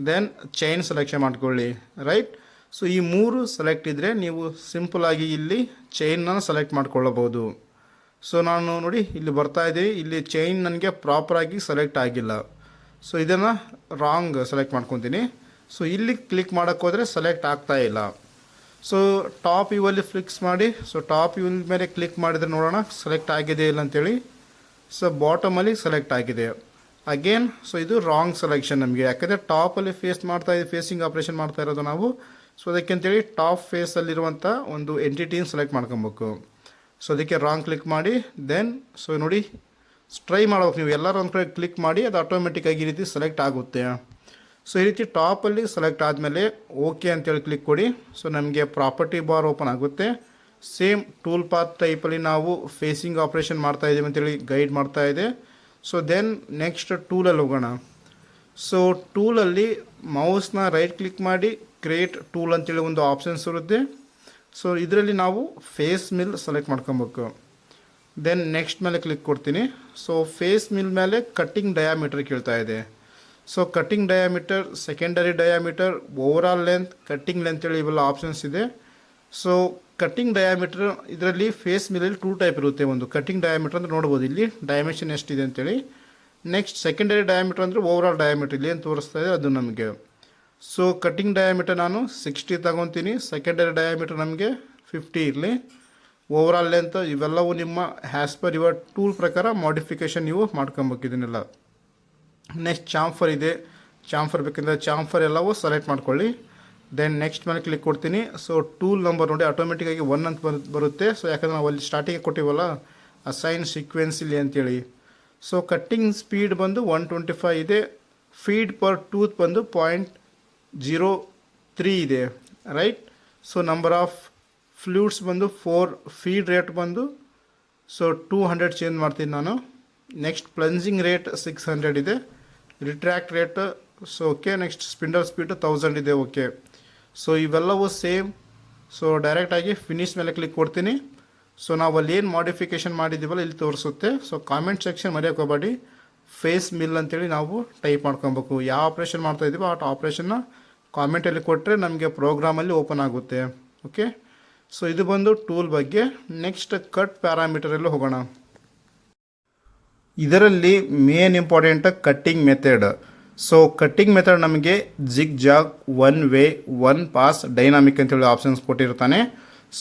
S1: ದೆನ್ ಚೈನ್ ಸೆಲೆಕ್ಷನ್ ಮಾಡ್ಕೊಳ್ಳಿ, ರೈಟ್. ಸೊ ಈ 3 ಸೆಲೆಕ್ಟ್ ಇದ್ದರೆ ನೀವು ಸಿಂಪಲಾಗಿ ಇಲ್ಲಿ ಚೈನ್ನ ಸೆಲೆಕ್ಟ್ ಮಾಡ್ಕೊಳ್ಳಬಹುದು. ಸೊ ನಾನು ನೋಡಿ ಇಲ್ಲಿ ಬರ್ತಾ ಇದ್ದೀವಿ, ಇಲ್ಲಿ ಚೈನ್ ನನಗೆ ಪ್ರಾಪರಾಗಿ ಸೆಲೆಕ್ಟ್ ಆಗಿಲ್ಲ. ಸೊ ಇದನ್ನು ರಾಂಗ್ ಸೆಲೆಕ್ಟ್ ಮಾಡ್ಕೊತೀನಿ. ಸೊ ಇಲ್ಲಿ ಕ್ಲಿಕ್ ಮಾಡೋಕ್ಕೆ ಹೋದರೆ ಸೆಲೆಕ್ಟ್ ಆಗ್ತಾ ಇಲ್ಲ. ಸೊ ಟಾಪ್ ಇವಲ್ಲಿ ಫಿಕ್ಸ್ ಮಾಡಿ, ಸೊ ಟಾಪ್ ಇವ್ ಮೇಲೆ ಕ್ಲಿಕ್ ಮಾಡಿದರೆ ನೋಡೋಣ ಸೆಲೆಕ್ಟ್ ಆಗಿದೆ ಇಲ್ಲ ಅಂತೇಳಿ. ಸೊ ಬಾಟಮಲ್ಲಿ ಸೆಲೆಕ್ಟ್ ಆಗಿದೆ ಅಗೇನ್. ಸೊ ಇದು ರಾಂಗ್ ಸೆಲೆಕ್ಷನ್ ನಮಗೆ, ಯಾಕಂದರೆ ಟಾಪಲ್ಲಿ ಫೇಸಿಂಗ್ ಆಪ್ರೇಷನ್ ಮಾಡ್ತಾ ಇರೋದು ನಾವು. ಸೊ ಅದಕ್ಕೆ ಅಂತೇಳಿ ಟಾಪ್ ಫೇಸಲ್ಲಿರುವಂಥ ಒಂದು ಎಂಟಿಟಿನ ಸೆಲೆಕ್ಟ್ ಮಾಡ್ಕೊಬೇಕು. ಸೊ ಅದಕ್ಕೆ ರಾಂಗ್ ಕ್ಲಿಕ್ ಮಾಡಿ ದೆನ್ ಸೊ ನೋಡಿ ಟ್ರೈ ಮಾಡ್ಬೇಕು ನೀವು ಎಲ್ಲರೂ ಒಂದು ಕಡೆ ಕ್ಲಿಕ್ ಮಾಡಿ, ಅದು ಆಟೋಮೆಟಿಕ್ಕಾಗಿ ಈ ರೀತಿ ಸೆಲೆಕ್ಟ್ ಆಗುತ್ತೆ. ಸೊ ಈ ರೀತಿ ಟಾಪಲ್ಲಿ ಸೆಲೆಕ್ಟ್ ಆದಮೇಲೆ ಓಕೆ ಅಂತೇಳಿ ಕ್ಲಿಕ್ ಕೊಡಿ. ಸೊ ನಮಗೆ ಪ್ರಾಪರ್ಟಿ ಬಾರ್ ಓಪನ್ ಆಗುತ್ತೆ. ಸೇಮ್ ಟೂಲ್ ಪಾತ್ ಟೈಪಲ್ಲಿ ನಾವು ಫೇಸಿಂಗ್ ಆಪ್ರೇಷನ್ ಮಾಡ್ತಾ ಇದ್ದೀವಿ ಅಂತೇಳಿ ಗೈಡ್ ಮಾಡ್ತಾ ಇದೆ. ಸೊ ದೆನ್ ನೆಕ್ಸ್ಟ್ ಟೂಲಲ್ಲಿ ಹೋಗೋಣ. ಸೊ ಟೂಲಲ್ಲಿ ಮೌಸ್ನ ರೈಟ್ ಕ್ಲಿಕ್ ಮಾಡಿ ಕ್ರಿಯೇಟ್ ಟೂಲ್ ಅಂತೇಳಿ ಒಂದು ಆಪ್ಷನ್ಸ್ ಇರುತ್ತೆ. ಸೊ ಇದರಲ್ಲಿ ನಾವು ಫೇಸ್ ಮಿಲ್ ಸೆಲೆಕ್ಟ್ ಮಾಡ್ಕೊಬೇಕು. ದೆನ್ ನೆಕ್ಸ್ಟ್ ಮೇಲೆ ಕ್ಲಿಕ್ ಕೊಡ್ತೀನಿ. ಸೊ ಫೇಸ್ ಮಿಲ್ ಮೇಲೆ ಕಟ್ಟಿಂಗ್ ಡಯಾಮೀಟರ್ ಕೇಳ್ತಾ ಇದೆ. So cutting diameter, secondary diameter, overall length, cutting length ಹೇಳಿ ಇವೆಲ್ಲ ಆಪ್ಷನ್ಸ್ ಇದೆ. ಸೊ ಕಟ್ಟಿಂಗ್ ಡಯಾಮೀಟರ್ ಇದರಲ್ಲಿ ಫೇಸ್ ಮಿಲ್ಲಲ್ಲಿ 2 ಟೈಪ್ ಇರುತ್ತೆ. ಒಂದು ಕಟ್ಟಿಂಗ್ ಡಯಾಮೀಟರ್ ಅಂದರೆ ನೋಡ್ಬೋದು ಇಲ್ಲಿ ಡೈಮೆನ್ಷನ್ ಎಷ್ಟಿದೆ ಅಂತೇಳಿ. ನೆಕ್ಸ್ಟ್ ಸೆಕೆಂಡರಿ ಡಯಾಮೀಟರ್ ಅಂದರೆ ಓವರಾಲ್ ಡಯಾಮೀಟರ್ ಇಲ್ಲಿ ಏನು ತೋರಿಸ್ತಾ ಇದೆ ಅದು ನಮಗೆ. ಸೊ ಕಟ್ಟಿಂಗ್ ಡಯಾಮೀಟರ್ ನಾನು 60 ತಗೊತೀನಿ, ಸೆಕೆಂಡರಿ ಡಯಾಮೀಟರ್ ನಮಗೆ 50 ಇರಲಿ, ಓವರಾಲ್ ಲೆಂತ್ ಇವೆಲ್ಲವೂ ನಿಮ್ಮ ಹ್ಯಾಸ್ ಪರ್ ಯುವರ್ ಟೂಲ್ ಪ್ರಕಾರ ಮಾಡಿಫಿಕೇಷನ್ ನೀವು ಮಾಡ್ಕೊಬೇಕು ಇದನ್ನೆಲ್ಲ. ನೆಕ್ಸ್ಟ್ ಚಾಂಫರ್ ಇದೆ, ಚಾಂಫರ್ ಬೇಕಂದರೆ ಚಾಂಫರ್ ಎಲ್ಲವೂ ಸೆಲೆಕ್ಟ್ ಮಾಡ್ಕೊಳ್ಳಿ. ದೆನ್ ನೆಕ್ಸ್ಟ್ ಮೇಲೆ ಕ್ಲಿಕ್ ಕೊಡ್ತೀನಿ. ಸೊ ಟೂಲ್ ನಂಬರ್ ನೋಡಿ ಆಟೋಮೆಟಿಕ್ಕಾಗಿ 1 ಅಂತ ಬರುತ್ತೆ. ಸೊ ಯಾಕಂದರೆ ನಾವು ಅಲ್ಲಿ ಸ್ಟಾರ್ಟಿಂಗ್ ಕೊಟ್ಟಿವಲ್ಲ ಅಸೈನ್ ಸೀಕ್ವೆನ್ಸ್ ಇಲ್ಲಿ ಅಂತೇಳಿ. ಸೊ ಕಟ್ಟಿಂಗ್ ಸ್ಪೀಡ್ ಬಂದು 125 ಇದೆ, ಫೀಡ್ ಪರ್ ಟೂತ್ ಬಂದು 0.03 ಇದೆ, right. So number of flutes ಬಂದು 4, ಫೀಡ್ ರೇಟ್ ಬಂದು ಸೊ 200 ಚೇಂಜ್ ಮಾಡ್ತೀನಿ ನಾನು. ನೆಕ್ಸ್ಟ್ ಪ್ಲಂಜಿಂಗ್ ರೇಟ್ 600 ಇದೆ, retract rate so okay. Next spindle speed 1000 ಇದೆ, ಓಕೆ. ಸೊ ಇವೆಲ್ಲವೂ ಸೇಮ್. ಸೊ ಡೈರೆಕ್ಟಾಗಿ ಫಿನಿಶ್ ಮೇಲೆ ಕ್ಲಿಕ್ ಕೊಡ್ತೀನಿ. ಸೊ ನಾವು ಅಲ್ಲಿ ಏನು ಮಾಡಿಫಿಕೇಷನ್ ಮಾಡಿದ್ದೀವಲ್ಲ ಇಲ್ಲಿ ತೋರಿಸುತ್ತೆ. ಸೊ ಕಾಮೆಂಟ್ ಸೆಕ್ಷನ್ ಮರೆಯೋಕೆ ಹೋಗಬೇಡಿ, ಫೇಸ್ ಮಿಲ್ ಅಂತೇಳಿ ನಾವು ಟೈಪ್ ಮಾಡ್ಕೊಬೇಕು. ಯಾವ ಆಪ್ರೇಷನ್ ಮಾಡ್ತಾ ಇದ್ದೀವೋ ಆ ಆಪ್ರೇಷನ್ನ ಕಾಮೆಂಟಲ್ಲಿ ಕೊಟ್ಟರೆ ನಮಗೆ ಪ್ರೋಗ್ರಾಮಲ್ಲಿ ಓಪನ್ ಆಗುತ್ತೆ, ಓಕೆ. ಸೊ ಇದು ಬಂದು ಟೂಲ್ ಬಗ್ಗೆ. ನೆಕ್ಸ್ಟ್ ಕಟ್ ಪ್ಯಾರಾಮೀಟರಲ್ಲಿ ಹೋಗೋಣ. ಇದರಲ್ಲಿ main important cutting method. So cutting method ನಮಗೆ ಜಿಗ್ ಜಾಗ್, 1 ವೇ, 1 ಪಾಸ್, ಡೈನಾಮಿಕ್ ಅಂತೇಳಿ ಆಪ್ಷನ್ಸ್ ಕೊಟ್ಟಿರ್ತಾನೆ.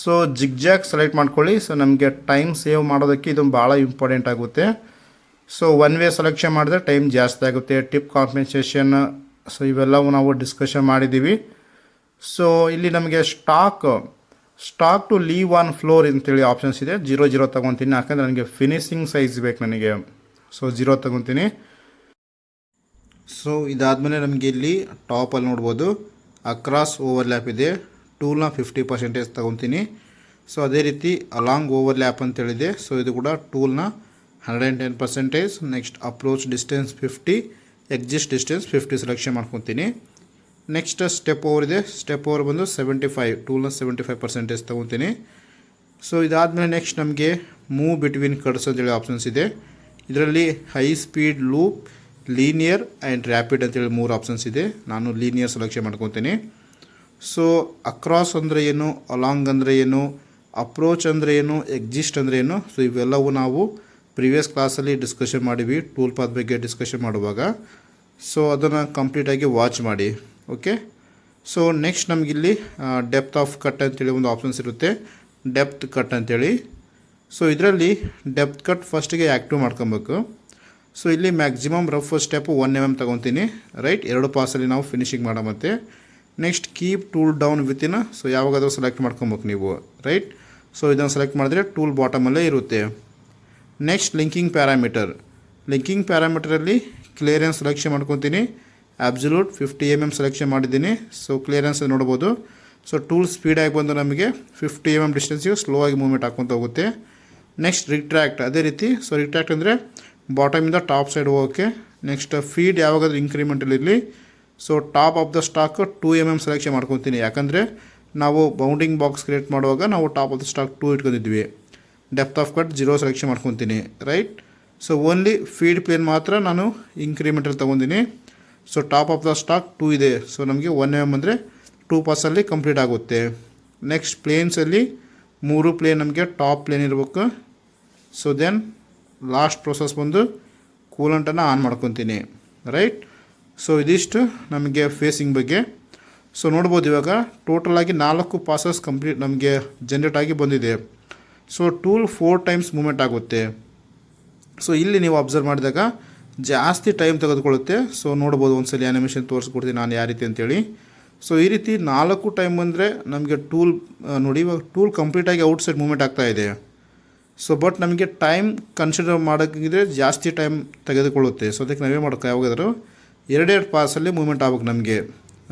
S1: ಸೊ ಜಿಗ್ ಜಾಗ್ ಸೆಲೆಕ್ಟ್ ಮಾಡ್ಕೊಳ್ಳಿ. ಸೊ ನಮಗೆ ಟೈಮ್ ಸೇವ್ ಮಾಡೋದಕ್ಕೆ ಇದು ಭಾಳ ಇಂಪಾರ್ಟೆಂಟ್ ಆಗುತ್ತೆ. ಸೊ 1 ವೇ ಸೆಲೆಕ್ಷನ್ ಮಾಡಿದ್ರೆ ಟೈಮ್ ಜಾಸ್ತಿ ಆಗುತ್ತೆ. ಟಿಪ್ ಕಾಂಪೆನ್ಸೇಷನ್, ಸೊ ಇವೆಲ್ಲವೂ ನಾವು ಡಿಸ್ಕಷನ್ ಮಾಡಿದ್ದೀವಿ. ಸೊ ಇಲ್ಲಿ ನಮಗೆ stock to leave on floor ಅಂತೇಳಿ ಆಪ್ಷನ್ಸ್ ಇದೆ. 0 ತೊಗೊತೀನಿ, ಯಾಕಂದರೆ ನನಗೆ ಫಿನಿಶಿಂಗ್ ಸೈಜ್ ಬೇಕು ನನಗೆ. ಸೊ 0 ತೊಗೊತೀನಿ. ಸೊ ಇದಾದಮೇಲೆ ನಮಗೆ ಇಲ್ಲಿ ಟಾಪಲ್ಲಿ ನೋಡ್ಬೋದು ಅಕ್ರಾಸ್ ಓವರ್ಲ್ಯಾಪ್ ಇದೆ, ಟೂಲ್ನ 50% ತೊಗೊತೀನಿ. ಸೊ ಅದೇ ರೀತಿ ಅಲಾಂಗ್ ಓವರ್ಲ್ಯಾಪ್ ಅಂತೇಳಿದೆ. ಸೊ ಇದು ಕೂಡ ಟೂಲ್ನ 110%. Next approach distance 50, exist distance 50 selection ಮಾಡ್ಕೊತೀನಿ. ನೆಕ್ಸ್ಟ್ ಸ್ಟೆಪ್ ಓವರ್ ಇದೆ, ಸ್ಟೆಪ್ ಓವರ್ ಬಂದು 75, ಟೂಲ್ನ 75% ತೊಗೊತೀನಿ. ಸೊ ಇದಾದಮೇಲೆ ನೆಕ್ಸ್ಟ್ ನಮಗೆ ಮೂವ್ ಬಿಟ್ವೀನ್ ಕಟ್ಸ್ ಅಂತೇಳಿ ಆಪ್ಷನ್ಸ್ ಇದೆ. ಇದರಲ್ಲಿ high speed, loop, linear and rapid ಅಂತೇಳಿ 3 ಆಪ್ಷನ್ಸ್ ಇದೆ. ನಾನು ಲೀನಿಯರ್ ಸೆಲೆಕ್ಷನ್ ಮಾಡ್ಕೊತೀನಿ. ಸೊ ಅಕ್ರಾಸ್ ಅಂದರೆ ಏನು, ಅಲಾಂಗ್ ಅಂದರೆ ಏನು, ಅಪ್ರೋಚ್ ಅಂದರೆ ಏನು, ಎಕ್ಸಿಸ್ಟ್ ಅಂದರೆ ಏನು, ಸೊ ಇವೆಲ್ಲವೂ ನಾವು ಪ್ರಿವಿಯಸ್ ಕ್ಲಾಸಲ್ಲಿ ಡಿಸ್ಕಷನ್ ಮಾಡಿವಿ ಟೂಲ್ ಪಾತ್ ಬಗ್ಗೆ ಡಿಸ್ಕಷನ್ ಮಾಡುವಾಗ. ಸೊ ಅದನ್ನು ಕಂಪ್ಲೀಟಾಗಿ ವಾಚ್ ಮಾಡಿ, ಓಕೆ. ಸೊ ನೆಕ್ಸ್ಟ್ ನಮಗಿಲ್ಲಿ ಡೆಪ್ತ್ ಆಫ್ ಕಟ್ ಅಂತೇಳಿ ಒಂದು ಆಪ್ಷನ್ಸ್ ಇರುತ್ತೆ, ಡೆಪ್ತ್ ಕಟ್ ಅಂತೇಳಿ. ಸೊ ಇದರಲ್ಲಿ ಡೆಪ್ತ್ ಕಟ್ ಫಸ್ಟಿಗೆ ಆ್ಯಕ್ಟಿವ್ ಮಾಡ್ಕೊಬೇಕು. ಸೊ ಇಲ್ಲಿ ಮ್ಯಾಕ್ಸಿಮಮ್ ರಫ್ ಸ್ಟೆಪ್ 1 mm ತೊಗೊತೀನಿ, ರೈಟ್. 2 ಪಾಸಲ್ಲಿ ನಾವು ಫಿನಿಶಿಂಗ್ ಮಾಡೋ ಮತ್ತೆ. Next keep tool down within, so ಯಾವಾಗಾದರೂ ಸೆಲೆಕ್ಟ್ ಮಾಡ್ಕೊಬೇಕು ನೀವು, ರೈಟ್. ಸೊ ಇದನ್ನು ಸೆಲೆಕ್ಟ್ ಮಾಡಿದ್ರೆ ಟೂಲ್ ಬಾಟಮಲ್ಲೇ ಇರುತ್ತೆ. ನೆಕ್ಸ್ಟ್ ಲಿಂಕಿಂಗ್ ಪ್ಯಾರಾಮೀಟರಲ್ಲಿ ಕ್ಲಿಯರೆನ್ಸ್ ಸೆಲೆಕ್ಷನ್ ಮಾಡ್ಕೊತೀನಿ. ಅಬ್ಸಲ್ಯೂಟ್ 50 mm ಸೆಲೆಕ್ಷನ್ ಮಾಡಿದ್ದೀನಿ. ಸೊ ಕ್ಲಿಯರೆನ್ಸ್ ನೋಡ್ಬೋದು. ಸೊ ಟೂಲ್ ಸ್ಪೀಡಾಗಿ ಬಂದು ನಮಗೆ 50 mm ಡಿಸ್ಟೆನ್ಸಿಗೆ ಸ್ಲೋ ಆಗಿ ಮೂವ್ಮೆಂಟ್ ಹಾಕ್ಕೊಂತ ಹೋಗುತ್ತೆ. ನೆಕ್ಸ್ಟ್ ರಿಟ್ರ್ಯಾಕ್ಟ್ ಅದೇ ರೀತಿ. ಸೊ ರಿಟ್ರ್ಯಾಕ್ಟ್ ಅಂದರೆ ಬಾಟಮಿಂದ ಟಾಪ್ ಸೈಡ್ ಹೋಗೋಕ್ಕೆ. ನೆಕ್ಸ್ಟ್ ಫೀಡ್ ಯಾವಾಗಾದ್ರೂ ಇನ್ಕ್ರಿಮೆಂಟಲ್ಲಿ ಇರಲಿ. So top of the stock 2 mm selection ಮಾಡ್ಕೊತೀನಿ, ಯಾಕಂದರೆ ನಾವು ಬೌಂಡಿಂಗ್ ಬಾಕ್ಸ್ ಕ್ರಿಯೇಟ್ ಮಾಡುವಾಗ ನಾವು ಟಾಪ್ ಆಫ್ ದ ಸ್ಟಾಕ್ 2 ಇಟ್ಕೊಂಡಿದ್ವಿ. ಡೆಪ್ತ್ ಆಫ್ ಕಟ್ 0 ಸೆಲೆಕ್ಷನ್ ಮಾಡ್ಕೊತೀನಿ, right. So only feed plane ಮಾತ್ರ ನಾನು ಇನ್ಕ್ರಿಮೆಂಟಲ್ಲಿ ತೊಗೊಂಡಿನಿ. So top of the stock 2 ಇದೆ. ಸೊ ನಮಗೆ 1 mm ಅಂದರೆ 2 ಪಾಸಲ್ಲಿ ಕಂಪ್ಲೀಟ್ ಆಗುತ್ತೆ. ನೆಕ್ಸ್ಟ್ ಪ್ಲೇನ್ಸಲ್ಲಿ 3 ಪ್ಲೇನ್ ನಮಗೆ ಟಾಪ್ ಪ್ಲೇನ್ ಇರಬೇಕು. ಸೊ ದೆನ್ ಲಾಸ್ಟ್ ಪ್ರೊಸೆಸ್ ಬಂದು ಕೂಲೆಂಟನ್ನು ಆನ್ ಮಾಡ್ಕೊತೀನಿ, ರೈಟ್. ಸೊ ಇದಿಷ್ಟು ನಮಗೆ ಫೇಸಿಂಗ್ ಬಗ್ಗೆ. ಸೊ ನೋಡ್ಬೋದು ಇವಾಗ ಟೋಟಲಾಗಿ 4 ಪಾಸಸ್ ಕಂಪ್ಲೀಟ್ ನಮಗೆ ಜನ್ರೇಟ್ ಆಗಿ ಬಂದಿದೆ. ಸೊ ಟೂಲ್ 4 ಟೈಮ್ಸ್ ಮೂವ್ಮೆಂಟ್ ಆಗುತ್ತೆ. ಸೊ ಇಲ್ಲಿ ನೀವು ಅಬ್ಸರ್ವ್ ಮಾಡಿದಾಗ ಜಾಸ್ತಿ ಟೈಮ್ ತೆಗೆದುಕೊಳ್ಳುತ್ತೆ. ಸೊ ನೋಡ್ಬೋದು ಒಂದ್ಸಲಿ ಆ್ಯನಿಮೇಷನ್ ತೋರಿಸ್ಕೊಡ್ತೀನಿ ನಾನು ಯಾವ ರೀತಿ ಅಂತೇಳಿ. ಸೊ ಈ ರೀತಿ 4 ಟೈಮ್ ಬಂದರೆ ನಮಗೆ ಟೂಲ್ ನೋಡಿ ಇವಾಗ ಟೂಲ್ ಕಂಪ್ಲೀಟಾಗಿ ಔಟ್ಸೈಡ್ ಮೂವ್ಮೆಂಟ್ ಆಗ್ತಾಯಿದೆ. ಸೊ ಬಟ್ ನಮಗೆ ಟೈಮ್ ಕನ್ಸಿಡರ್ ಮಾಡೋಕ್ಕಿದ್ರೆ ಜಾಸ್ತಿ ಟೈಮ್ ತೆಗೆದುಕೊಳ್ಳುತ್ತೆ. ಸೊ ಅದಕ್ಕೆ ನಾವೇ ಮಾಡೋಕ್ಕೆ ಯಾವಾಗಾದರೂ 2 ಪಾಸಲ್ಲಿ ಮೂವ್ಮೆಂಟ್ ಆಗ್ಬೇಕು ನಮಗೆ,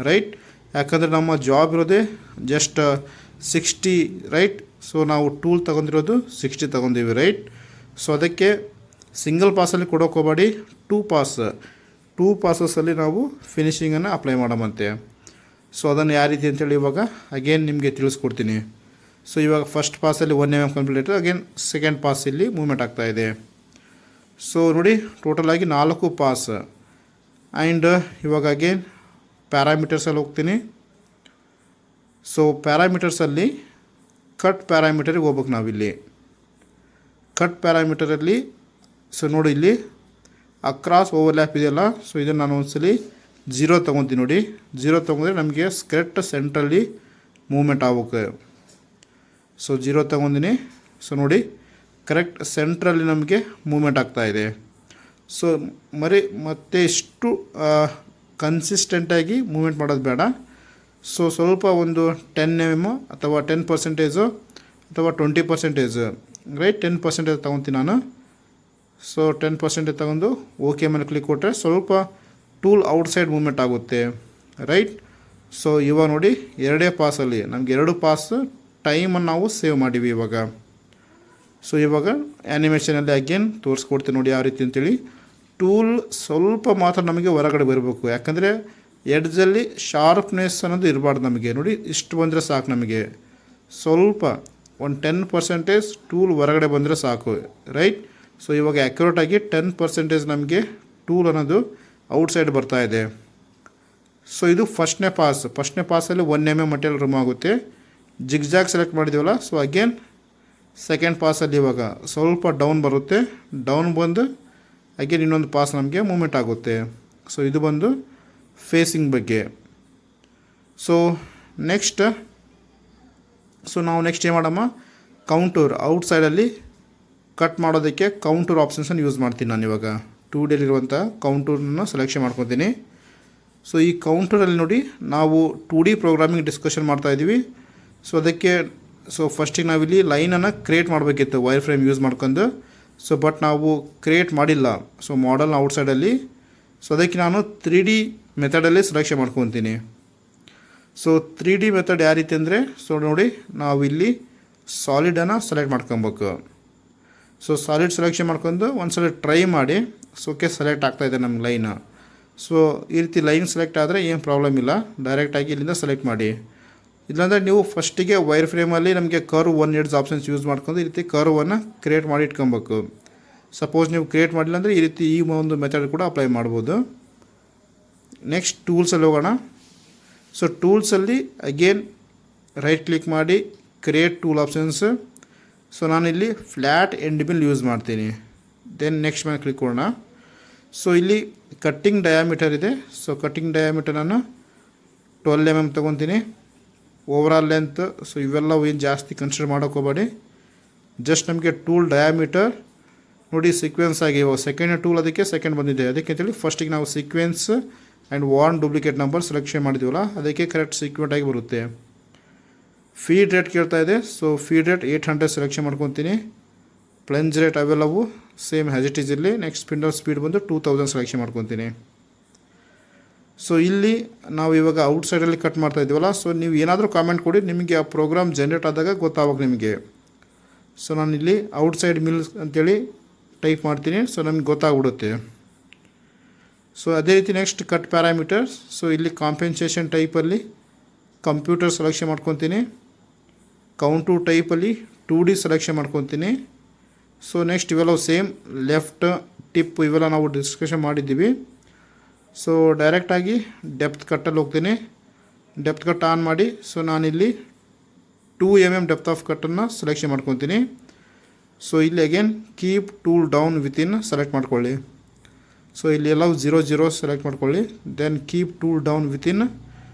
S1: ರೈಟ್. ಯಾಕಂದರೆ ನಮ್ಮ ಜಾಬ್ ಇರೋದೇ ಜಸ್ಟ್ 60, ರೈಟ್. ಸೊ ನಾವು ಟೂಲ್ ತೊಗೊಂಡಿರೋದು 60 ತೊಗೊಂಡಿವಿ, ರೈಟ್. ಸೊ ಅದಕ್ಕೆ ಸಿಂಗಲ್ ಪಾಸಲ್ಲಿ ಕೊಡೋಕೆ ಹೋಗಬೇಡಿ, 2 ಪಾಸಸ್ಸಲ್ಲಿ ನಾವು ಫಿನಿಷಿಂಗನ್ನು ಅಪ್ಲೈ ಮಾಡೋಮಂತೆ. ಸೊ ಅದನ್ನು ಯಾವ ರೀತಿ ಅಂತೇಳಿ ಇವಾಗ ಅಗೇನ್ ನಿಮಗೆ ತಿಳಿಸ್ಕೊಡ್ತೀನಿ. ಸೊ ಇವಾಗ ಫಸ್ಟ್ ಪಾಸಲ್ಲಿ 1 mm complete, again second pass ಇಲ್ಲಿ ಮೂವ್ಮೆಂಟ್ ಆಗ್ತಾಯಿದೆ. ಸೊ ನೋಡಿ ಟೋಟಲಾಗಿ 4 ಪಾಸ್. ಆ್ಯಂಡ್ ಇವಾಗ ಅಗೇನ್ ಪ್ಯಾರಾಮೀಟರ್ಸಲ್ಲಿ ಹೋಗ್ತೀನಿ. ಸೊ ಪ್ಯಾರಾಮೀಟರ್ಸಲ್ಲಿ ಕಟ್ ಪ್ಯಾರಾಮೀಟರಿಗೆ ಹೋಗ್ಬೇಕು ನಾವಿಲ್ಲಿ. ಕಟ್ ಪ್ಯಾರಾಮೀಟರಲ್ಲಿ ಸೊ ನೋಡಿ ಇಲ್ಲಿ ಅಕ್ರಾಸ್ ಓವರ್ಲ್ಯಾಪ್ ಇದೆಯಲ್ಲ. ಸೊ ಇದನ್ನು ನಾನು ಒಂದ್ಸಲಿ 0 ತೊಗೊತೀನಿ. ನೋಡಿ 0 ತೊಗೊಂಡ್ರೆ ನಮಗೆ ಕರೆಕ್ಟ್ ಸೆಂಟ್ರಲ್ಲಿ ಮೂವ್ಮೆಂಟ್ ಆಗಬೇಕು. ಸೊ 0 ತೊಗೊಂಡಿನಿ. ಸೊ ನೋಡಿ ಕರೆಕ್ಟ್ ಸೆಂಟ್ರಲ್ಲಿ ನಮಗೆ ಮೂವ್ಮೆಂಟ್ ಆಗ್ತಾಯಿದೆ. ಸೊ ಮತ್ತೆ ಇಷ್ಟು ಕನ್ಸಿಸ್ಟೆಂಟಾಗಿ ಮೂವ್ಮೆಂಟ್ ಮಾಡೋದು ಬೇಡ. ಸೊ ಸ್ವಲ್ಪ ಒಂದು 10 mm ಅಥವಾ 10% ಅಥವಾ 20%, ರೈಟ್. 10% ತೊಗೊತೀನಿ ನಾನು. ಸೊ 10% ತೊಗೊಂಡು ಓಕೆ ಮೇಲೆ ಕ್ಲಿಕ್ ಕೊಟ್ಟರೆ ಸ್ವಲ್ಪ ಟೂಲ್ ಔಟ್ಸೈಡ್ ಮೂವ್ಮೆಂಟ್ ಆಗುತ್ತೆ, ರೈಟ್. ಸೊ ಇವಾಗ ನೋಡಿ 2 ಪಾಸಲ್ಲಿ ನಮಗೆ 2 ಪಾಸ್ ಟೈಮನ್ನು ನಾವು ಸೇವ್ ಮಾಡಿವಿ ಇವಾಗ. ಸೊ ಇವಾಗ ಆ್ಯನಿಮೇಷನಲ್ಲಿ ಅಗೇನ್ ತೋರಿಸ್ಕೊಡ್ತೀನಿ ನೋಡಿ ಯಾವ ರೀತಿ ಅಂತೇಳಿ. ಟೂಲ್ ಸ್ವಲ್ಪ ಮಾತ್ರ ನಮಗೆ ಹೊರಗಡೆ ಬರಬೇಕು, ಯಾಕಂದರೆ ಎಡ್ಜಲ್ಲಿ ಶಾರ್ಪ್ನೆಸ್ ಅನ್ನೋದು ಇರಬಾರ್ದು ನಮಗೆ. ನೋಡಿ ಇಷ್ಟು ಬಂದರೆ ಸಾಕು ನಮಗೆ. ಸ್ವಲ್ಪ ಒಂದು 10% ಟೂಲ್ ಹೊರಗಡೆ ಬಂದರೆ ಸಾಕು, ರೈಟ್. ಸೊ ಇವಾಗ ಆ್ಯಕ್ಯುರೇಟಾಗಿ 10% ನಮಗೆ ಟೂಲ್ ಅನ್ನೋದು ಔಟ್ಸೈಡ್ ಬರ್ತಾಯಿದೆ. ಸೊ ಇದು ಫಸ್ಟ್ನೇ ಪಾಸಲ್ಲಿ 1 mm ಮಟೀರಿಯಲ್ ರಿಮೂವ್ ಆಗುತ್ತೆ. ಜಿಗ್ಜಾಗ್ ಸೆಲೆಕ್ಟ್ ಮಾಡಿದ್ದೀವಲ್ಲ. ಸೊ ಅಗೇನ್ ಸೆಕೆಂಡ್ ಪಾಸಲ್ಲಿ ಇವಾಗ ಸ್ವಲ್ಪ ಡೌನ್ ಬರುತ್ತೆ. ಡೌನ್ ಬಂದು ಅಗೇನ್ ಇನ್ನೊಂದು ಪಾಸ್ ನಮಗೆ ಮೂವ್ಮೆಂಟ್ ಆಗುತ್ತೆ. ಸೊ ಇದು ಬಂದು ಫೇಸಿಂಗ್ ಬಗ್ಗೆ. ಸೊ ನಾವು ನೆಕ್ಸ್ಟ್ ಏನು ಮಾಡಮ್ಮ, ಕೌಂಟೂರ್ ಔಟ್ಸೈಡಲ್ಲಿ ಕಟ್ ಮಾಡೋದಕ್ಕೆ ಕೌಂಟೂರ್ ಆಪ್ಷನ್ಸನ್ನು ಯೂಸ್ ಮಾಡ್ತೀನಿ ನಾನು ಇವಾಗ. 2Dಲಿರುವಂಥ ಕೌಂಟೂರನ್ನು ಸೆಲೆಕ್ಷನ್ ಮಾಡ್ಕೊತೀನಿ. ಸೊ ಈ ಕೌಂಟೂರಲ್ಲಿ ನೋಡಿ ನಾವು 2D ಪ್ರೋಗ್ರಾಮಿಂಗ್ ಡಿಸ್ಕಷನ್ ಮಾಡ್ತಾಯಿದ್ದೀವಿ. ಸೊ ಅದಕ್ಕೆ ಫಸ್ಟಿಗೆ ನಾವಿಲ್ಲಿ ಲೈನನ್ನು ಕ್ರಿಯೇಟ್ ಮಾಡಬೇಕಿತ್ತು ವೈರ್ ಫ್ರೇಮ್ ಯೂಸ್ ಮಾಡ್ಕೊಂಡು. ಸೊ ಬಟ್ ನಾವು ಕ್ರಿಯೇಟ್ ಮಾಡಿಲ್ಲ. ಸೊ ಮಾಡಲ್ನ ಔಟ್ಸೈಡಲ್ಲಿ. ಸೊ ಅದಕ್ಕೆ ನಾನು 3D ಮೆಥಡಲ್ಲಿ ಸೆಲೆಕ್ಷನ್ ಮಾಡ್ಕೊತೀನಿ. ಸೊ 3D ಮೆಥಡ್ ಯಾವ ರೀತಿ ಅಂದರೆ, ಸೊ ನೋಡಿ ನಾವಿಲ್ಲಿ ಸಾಲಿಡನ್ನು ಸೆಲೆಕ್ಟ್ ಮಾಡ್ಕೊಬೇಕು. ಸೊ ಸಾಲಿಡ್ ಸೆಲೆಕ್ಷನ್ ಮಾಡ್ಕೊಂಡು ಒಂದ್ಸಲ ಟ್ರೈ ಮಾಡಿ. ಸೊ ಓಕೆ ಸೆಲೆಕ್ಟ್ ಆಗ್ತಾಯಿದೆ ನಮ್ಗೆ ಲೈನು. ಸೊ ಈ ರೀತಿ ಲೈನ್ ಸೆಲೆಕ್ಟ್ ಆದರೆ ಏನು ಪ್ರಾಬ್ಲಮ್ ಇಲ್ಲ, ಡೈರೆಕ್ಟಾಗಿ ಇಲ್ಲಿಂದ ಸೆಲೆಕ್ಟ್ ಮಾಡಿ. ಇಲ್ಲಾಂದರೆ ನೀವು ಫಸ್ಟಿಗೆ ವೈರ್ ಫ್ರೇಮಲ್ಲಿ ನಮಗೆ ಕರ್ವ್ 1 ಎಡ್ಜ್ ಆಪ್ಷನ್ಸ್ ಯೂಸ್ ಮಾಡ್ಕೊಂಡು ಈ ರೀತಿ ಕರ್ವನ್ನು ಕ್ರಿಯೇಟ್ ಮಾಡಿ ಇಟ್ಕೊಬೇಕು. ಸಪೋಸ್ ನೀವು ಕ್ರಿಯೇಟ್ ಮಾಡಿಲ್ಲ ಅಂದರೆ ಈ ರೀತಿ ಈ ಒಂದು ಮೆಥಡ್ ಕೂಡ ಅಪ್ಲೈ ಮಾಡ್ಬೋದು. ನೆಕ್ಸ್ಟ್ ಟೂಲ್ಸಲ್ಲಿ ಹೋಗೋಣ. ಸೊ ಟೂಲ್ಸಲ್ಲಿ ಅಗೇನ್ ರೈಟ್ ಕ್ಲಿಕ್ ಮಾಡಿ ಕ್ರಿಯೇಟ್ ಟೂಲ್ ಆಪ್ಷನ್ಸ್. ಸೊ ನಾನಿಲ್ಲಿ ಫ್ಲ್ಯಾಟ್ ಎಂಡ್ ಮಿಲ್ ಯೂಸ್ ಮಾಡ್ತೀನಿ. ದೆನ್ ನೆಕ್ಸ್ಟ್ ಮೇಲೆ ಕ್ಲಿಕ್ ಕೊಡೋಣ. ಸೊ ಇಲ್ಲಿ ಕಟ್ಟಿಂಗ್ ಡಯಾಮೀಟರ್ ಇದೆ. ಸೊ ಕಟ್ಟಿಂಗ್ ಡಯಾಮೀಟರ್ ನಾನು 12 mm ತೊಗೊತೀನಿ. ಓವರಾಲ್ ಲೆಂತ್ ಸೊ ಇವೆಲ್ಲ ಏನು ಜಾಸ್ತಿ ಕನ್ಸಿಡರ್ ಮಾಡೋಕೆ ಹೋಗಬೇಡಿ. ಜಸ್ಟ್ ನಮಗೆ ಟೂಲ್ ಡಯಾಮೀಟರ್ ನೋಡಿ ಸೀಕ್ವೆನ್ಸ್ ಆಗಿ ಇವಾಗ ಸೆಕೆಂಡ್ ಟೂಲ್ ಅದಕ್ಕೆ ಸೆಕೆಂಡ್ ಬಂದಿದೆ. ಅದಕ್ಕೆ ಅಂತೇಳಿ ಫಸ್ಟಿಗೆ ನಾವು sequence and 1 duplicate number selection ಮಾಡಿದ್ದೀವಲ್ಲ ಅದಕ್ಕೆ ಕರೆಕ್ಟ್ ಸೀಕ್ವೆಂಟ್ ಆಗಿ ಬರುತ್ತೆ. ಫೀಡ್ ರೇಟ್ ಕೇಳ್ತಾ ಇದೆ. ಸೊ ಫೀಡ್ ರೇಟ್ 800 ಸೆಲೆಕ್ಷನ್ ಮಾಡ್ಕೊತೀನಿ. ಪ್ಲೆಂಜ್ ರೇಟ್ ಅವೆಲ್ಲವು ಸೇಮ್ ಹ್ಯಾಸ್ ಇಟ್ ಈಸ್ ಇಲ್ಲಿ. ನೆಕ್ಸ್ಟ್ ಸ್ಪಿಂಡಲ್ ಸ್ಪೀಡ್ ಬಂದು 2000 ಸೆಲೆಕ್ಷನ್ ಮಾಡ್ಕೊತೀನಿ. ಸೊ ಇಲ್ಲಿ ನಾವು ಇವಾಗ ಔಟ್ಸೈಡಲ್ಲಿ ಕಟ್ ಮಾಡ್ತಾ ಇದ್ದೀವಲ್ಲ, ಸೊ ನೀವು ಏನಾದರೂ ಕಾಮೆಂಟ್ ಕೊಡಿ, ನಿಮಗೆ ಆ ಪ್ರೋಗ್ರಾಮ್ ಜನ್ರೇಟ್ ಆದಾಗ ಗೊತ್ತಾವಾಗ ನಿಮಗೆ. ಸೊ ನಾನು ಇಲ್ಲಿ ಔಟ್ಸೈಡ್ ಮಿಲ್ಸ್ ಅಂತೇಳಿ ಟೈಪ್ ಮಾಡ್ತೀನಿ, ಸೊ ನಮಗೆ ಗೊತ್ತಾಗ್ಬಿಡುತ್ತೆ. ಸೊ ಅದೇ ರೀತಿ ನೆಕ್ಸ್ಟ್ ಕಟ್ ಪ್ಯಾರಾಮೀಟರ್ಸ್. ಸೊ ಇಲ್ಲಿ ಕಾಂಪೆನ್ಸೇಷನ್ ಟೈಪಲ್ಲಿ ಕಂಪ್ಯೂಟರ್ ಸೆಲೆಕ್ಷನ್ ಮಾಡ್ಕೊತೀನಿ, ಕೌಂಟ್ ಟು ಟೈಪಲ್ಲಿ 2D ಸೆಲೆಕ್ಷನ್ ಮಾಡ್ಕೊತೀನಿ. ಸೊ ನೆಕ್ಸ್ಟ್ ಇವೆಲ್ಲ ಸೇಮ್ ಲೆಫ್ಟ್ ಟಿಪ್ ಇವೆಲ್ಲ ನಾವು ಡಿಸ್ಕಷನ್ ಮಾಡಿದ್ದೀವಿ. ಸೊ ಡೈರೆಕ್ಟಾಗಿ ಡೆಪ್ತ್ ಕಟ್ಟಲ್ಲಿ ಹೋಗ್ತೀನಿ, ಡೆಪ್ತ್ ಕಟ್ ಆನ್ ಮಾಡಿ. ಸೊ ನಾನಿಲ್ಲಿ 2 mm ಡೆಪ್ತ್ ಆಫ್ ಕಟ್ಟನ್ನು ಸೆಲೆಕ್ಷನ್ ಮಾಡ್ಕೊತೀನಿ. ಸೊ ಇಲ್ಲಿ again keep tool down within select ಮಾಡ್ಕೊಳ್ಳಿ. ಸೊ ಇಲ್ಲಿ ಎಲ್ಲವೂ 0 0 ಸೆಲೆಕ್ಟ್ ಮಾಡ್ಕೊಳ್ಳಿ. Then keep tool down within